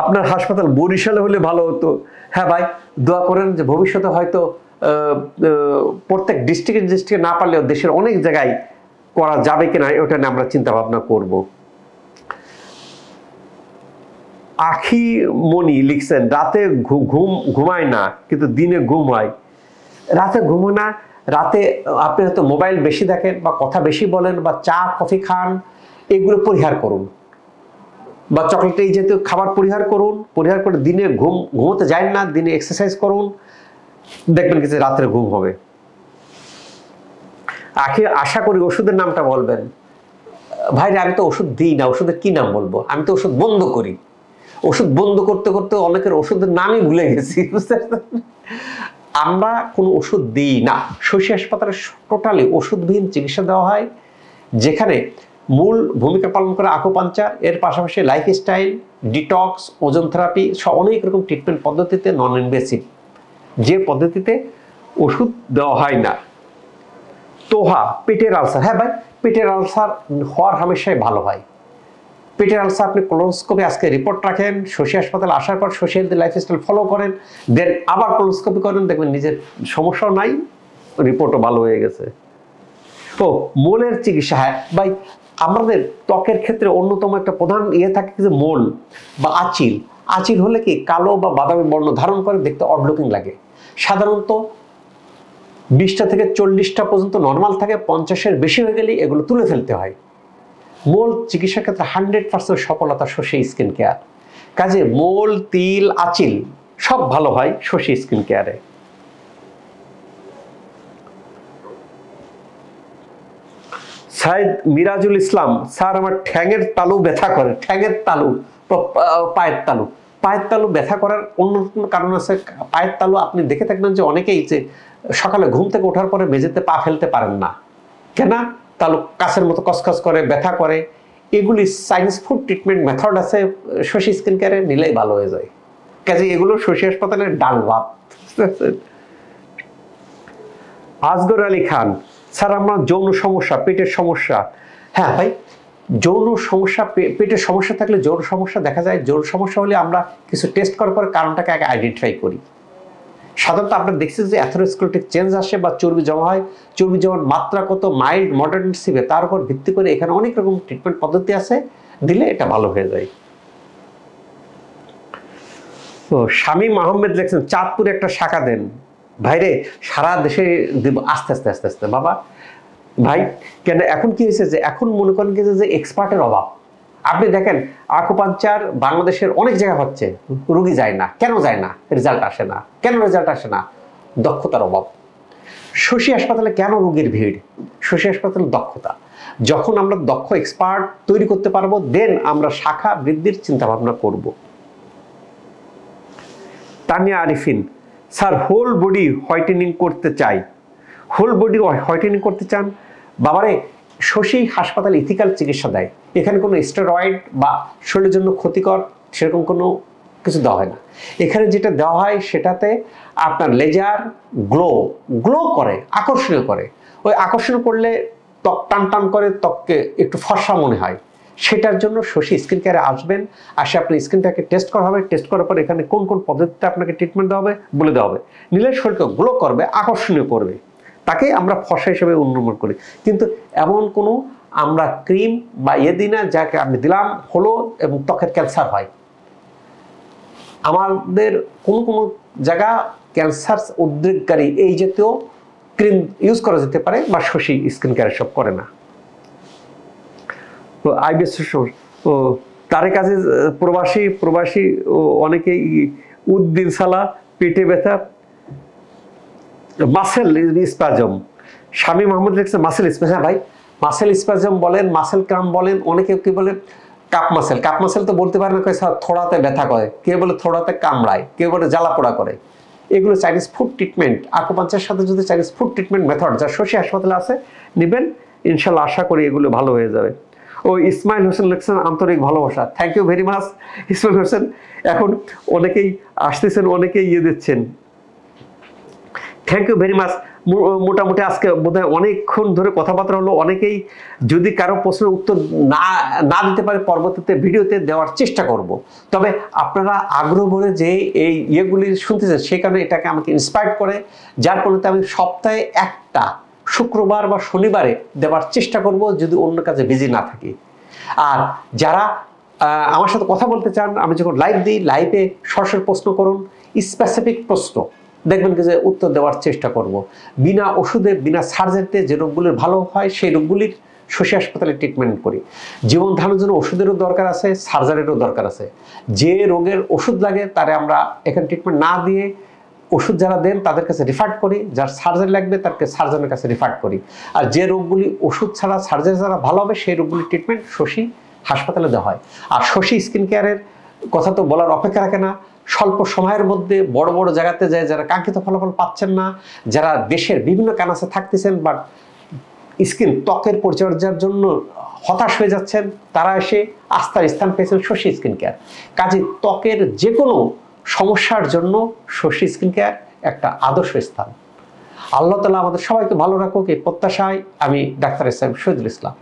আপনার হাসপাতাল বরিশালে হলে ভালো হতো। হ্যাঁ ভাই, দোয়া করেন যে ভবিষ্যতে হয়তো প্রত্যেক ডিস্ট্রিক্টে না পারলেও দেশের অনেক জায়গায় করা যাবে কিনা ওটা নিয়ে আমরা চিন্তা ভাবনা করব। আখি মনি লিখছেন, রাতে ঘুমায় না কিন্তু দিনে ঘুম হয়। রাতে ঘুমায় না, রাতে আপনি হয়তো মোবাইল বেশি দেখেন বা কথা বেশি বলেন বা চা কফি খান, এগুলো পরিহার করুন, বা চকলেট এই জাতীয় খাবার পরিহার করুন। পরিহার করে দিনে ঘুমোতে যায় না, দিনে এক্সারসাইজ করুন, দেখবেন কি যে রাত্রে ঘুম হবে। আশা করি ওষুধের নামটা বলবেন। ভাইরে, আমি তো ওষুধ দিই না, ওষুধের কি নাম বলবো? আমি তো ওষুধ বন্ধ করি। ওষুধ বন্ধ করতে করতে অনেকের ওষুধের নামই ভুলে গেছি, বুঝতে পারছেন? আমরা কোনো ওষুধ দিই না। শশী হাসপাতালে টোটালি ওষুধবিহীন চিকিৎসা দেওয়া হয়, যেখানে মূল ভূমিকা পালন করে আকুপাঞ্চার, এর পাশাপাশি লাইফস্টাইল, ডিটক্স, ওজন থেরাপি, অনেক রকম ট্রিটমেন্ট পদ্ধতিতে নন ইনভেসিভ, যে পদ্ধতিতে ওষুধ দেওয়া হয় না। তোহা, পেটের আলসার। হ্যাঁ ভাই, পেটের আলসার হওয়ার হামেশাই ভালো হয়। পেটের আলসার আপনি কোলোনোস্কোপি আজকে রিপোর্ট রাখেন, শশী হাসপাতালে আসার পর শশী হেলথ লাইফস্টাইল ফলো করেন, দেন আবার কোলোনোস্কোপি করেন, দেখবেন নিজের সমস্যাও নাই, রিপোর্টও ভালো হয়ে গেছে। তো মোলের চিকিৎসা, হ্যাঁ ভাই, আমাদের ত্বকের ক্ষেত্রে অন্যতম একটা প্রধান থাকে যে মোল বা আঁচিল। আঁচিল হলে কি কালো বা বাদামি বর্ণ ধারণ করে, দেখতে অড লুকিং লাগে। সাধারণত 20টা থেকে 40টা পর্যন্ত নর্মাল থাকে, 50-এর বেশি হয়ে গেলে এগুলো তুলে ফেলতে হয়। মোল চিকিৎসার ক্ষেত্রে 100% সফলতা শশী স্কিন কেয়ার। কাজে মোল, তিল, আঁচিল সব ভালো হয় শশী স্কিন কেয়ারে। সাইদ মিরাজুল ইসলাম, স্যার আমার ঠ্যাঙের তালু ব্যথা করে। ঠ্যাঙের তালু, পায়ের তালু ব্যথা করার অন্য কারণ আছে। পায়ের তালু আপনি দেখে থাকবেন যে অনেকেই যে সকালে ঘুম থেকে ওঠার পরে মেঝেতে পা ফেলতে পারেন না, কেন? তালু কাছের মতো কসকস করে, ব্যথা করে। এগুলি চাইনিজ ফুড ট্রিটমেন্ট মেথড আছে, শশী স্কিন কেয়ারে নিলেই ভালো হয়ে যায়। কাজে এগুলো শশী হাসপাতালের ডাল ভাত। আসগর আলী খান, স্যার আমার যৌন সমস্যা, পেটের সমস্যা। হ্যাঁ ভাই, যৌন সমস্যা, পেটের সমস্যা থাকলে যৌন সমস্যা দেখা যায়। যৌন সমস্যা হলে আমরা কিছু টেস্ট করার পর কারণটাকে আগে আইডেন্টিফাই করি। সাধারণত আপনার দেখছেন যে অ্যাথেরোস্ক্লেরোটিক চেঞ্জ আসে বা চর্বি জমা হয়। চর্বি জমার মাত্রা কত, মাইল্ড, মডারেট, সিভিয়ার, তার উপর ভিত্তি করে এখানে অনেক রকম ট্রিটমেন্ট পদ্ধতি আছে, দিলে এটা ভালো হয়ে যায়। তো শামীম আহমেদ লিখছেন, চাঁদপুরে একটা শাখা দেন। ভাইরে, সারা দেশে দেব আস্তে আস্তে আস্তে আস্তে। বাবা ভাই, কেন এখন কি হয়েছে যে এখন মনে করেন কি যে এক্সপার্টের অভাব। আপনি দেখেন আকুপাঞ্চার বাংলাদেশের অনেক জায়গা হচ্ছে, রোগী যায় না। কেন যায় না? রেজাল্ট আসে না। কেন রেজাল্ট আসে না? দক্ষতার অভাব। শশী হাসপাতালে কেন রোগীর ভিড়? শশী হাসপাতালে দক্ষতা। যখন আমরা দক্ষ এক্সপার্ট তৈরি করতে পারবো, দেন আমরা শাখা বৃদ্ধির চিন্তা ভাবনা করব। Tania Arifin, sir whole body whitening করতে চাই। হোল বডি হোয়াইটেনিং করতে চান? বাবারে, শশী হাসপাতাল ইথিক্যাল চিকিৎসা দেয়। এখানে কোনো স্টেরয়েড বা শরীরের জন্য ক্ষতিকর সেরকম কোনো কিছু দেওয়া হয় না। এখানে যেটা দেওয়া হয় সেটাতে আপনার লেজার গ্লো করে, আকর্ষণীয় করে। ওই আকর্ষণ করলে ত্বক টান টান করে, ত্বককে একটু ফর্সা মনে হয়। সেটার জন্য শশী স্কিন কেয়ারে আসবেন, আসে আপনার স্কিনটাকে টেস্ট করা হবে। টেস্ট করার পর এখানে কোন কোন পদ্ধতিতে আপনাকে ট্রিটমেন্ট দেওয়া হবে বলে দেওয়া হবে। নিলে শরীরকে গ্লো করবে, আকর্ষণীয় করবে। তাকে আমরা ফর্সা হিসেবে অনুমান করি। কিন্তু এমন কোনো আমরা ক্রিম বা দিই না যাকে আমি দিলাম হলো এবং ত্বকের ক্যান্সার হয়। আমাদের কোনো জায়গা ক্যান্সার উদ্রেককারী এই জাতীয় ক্রিম ইউজ করা যেতে পারে, বা শশী স্কিন কেয়ার সব করে না। তো আইবিএস ও তারেক আজিজ প্রবাসী ও অনেকেই উদ্দিন সালা পেটে ব্যথা, মাসেল স্পাজম, স্বামী মোহাম্মদ লিখছে মাসেল স্পাজম। ভাই মাসেল স্পাজম বলেন, মাসেল ক্রাম বলেন, অনেকে কি বলে কাপ মাসেল তো বলতে পারে না, থোড়াতে ব্যথা করে, কেউ বলে থোড়াতে কামড়ায়, কেউ বলে জ্বালা পোড়া করে। এগুলো চাইনিজ ফুড ট্রিটমেন্ট, আকুপাঞ্চারের সাথে যদি চাইনিজ ফুড ট্রিটমেন্ট মেথড যা শশী হাসপাতালে আছে নেবেন, ইনশাল্লাহ আশা করি এগুলো ভালো হয়ে যাবে। ও ইসমাইল হোসেন লিখছেন আন্তরিক ভালোবাসা, thank you very much Ismail Hossain. এখন অনেকেই আসতেছেন, অনেকেই দিচ্ছেন, থ্যাংক ইউ ভেরি মাচ। মোটামুটি আজকে বোধহয় অনেকক্ষণ ধরে কথাবার্তা হলো। অনেকেই যদি কারো প্রশ্নের উত্তর না দিতে পারে পরবর্তীতে ভিডিওতে দেওয়ার চেষ্টা করব। তবে আপনারা আগ্রহ ভরে যে এই ইয়েগুলি শুনতেছেন, সেই কারণে এটাকে আমাকে ইন্সপায়ার করে, যার ফলে আমি সপ্তাহে একটা শুক্রবার বা শনিবারে দেওয়ার চেষ্টা করব, যদি অন্য কাজে বিজি না থাকি। আর যারা আমার সাথে কথা বলতে চান, আমি যখন লাইভ দিই, লাইভে সরাসরি প্রশ্ন করুন, স্পেসিফিক প্রশ্ন, দেখবেন কি যে উত্তর দেওয়ার চেষ্টা করব। বিনা ওষুধে, বিনা সার্জারিতে যে রোগগুলির ভালো হয় সেই রোগগুলির শশী হাসপাতালে ট্রিটমেন্ট করি। জীবন ধারণের জন্য ওষুধেরও দরকার আছে, সার্জারিরও দরকার আছে। যে রোগের ওষুধ লাগে তারে আমরা এখানে ট্রিটমেন্ট না দিয়ে ওষুধ যারা দেন তাদের কাছে রিফার করি, যার সার্জারি লাগবে তাকে সার্জনের কাছে রিফার করি। আর যে রোগগুলি ওষুধ ছাড়া, সার্জারি ছাড়া ভালো হবে, সেই রোগগুলির ট্রিটমেন্ট শশী হাসপাতালে দেওয়া হয়। আর শশী স্কিন কেয়ারের কথা তো বলার অপেক্ষা রাখে না। স্বল্প সময়ের মধ্যে বড় বড় জায়গাতে যায়, যারা কাঙ্ক্ষিত ফলাফল পাচ্ছেন না, যারা দেশের বিভিন্ন কানাসে থাকতেছেন বা ত্বকের পরিচর্যার জন্য হতাশ হয়ে যাচ্ছেন, তারা এসে আস্থার স্থান পেয়েছেন শশী স্কিন কেয়ার। কাজে ত্বকের যে কোনো সমস্যার জন্য শশী স্কিন কেয়ার একটা আদর্শ স্থান। আল্লাহ তাআলা আমাদের সবাইকে ভালো রাখুক, এই প্রত্যাশায় আমি doctor S M Shahidul Islam.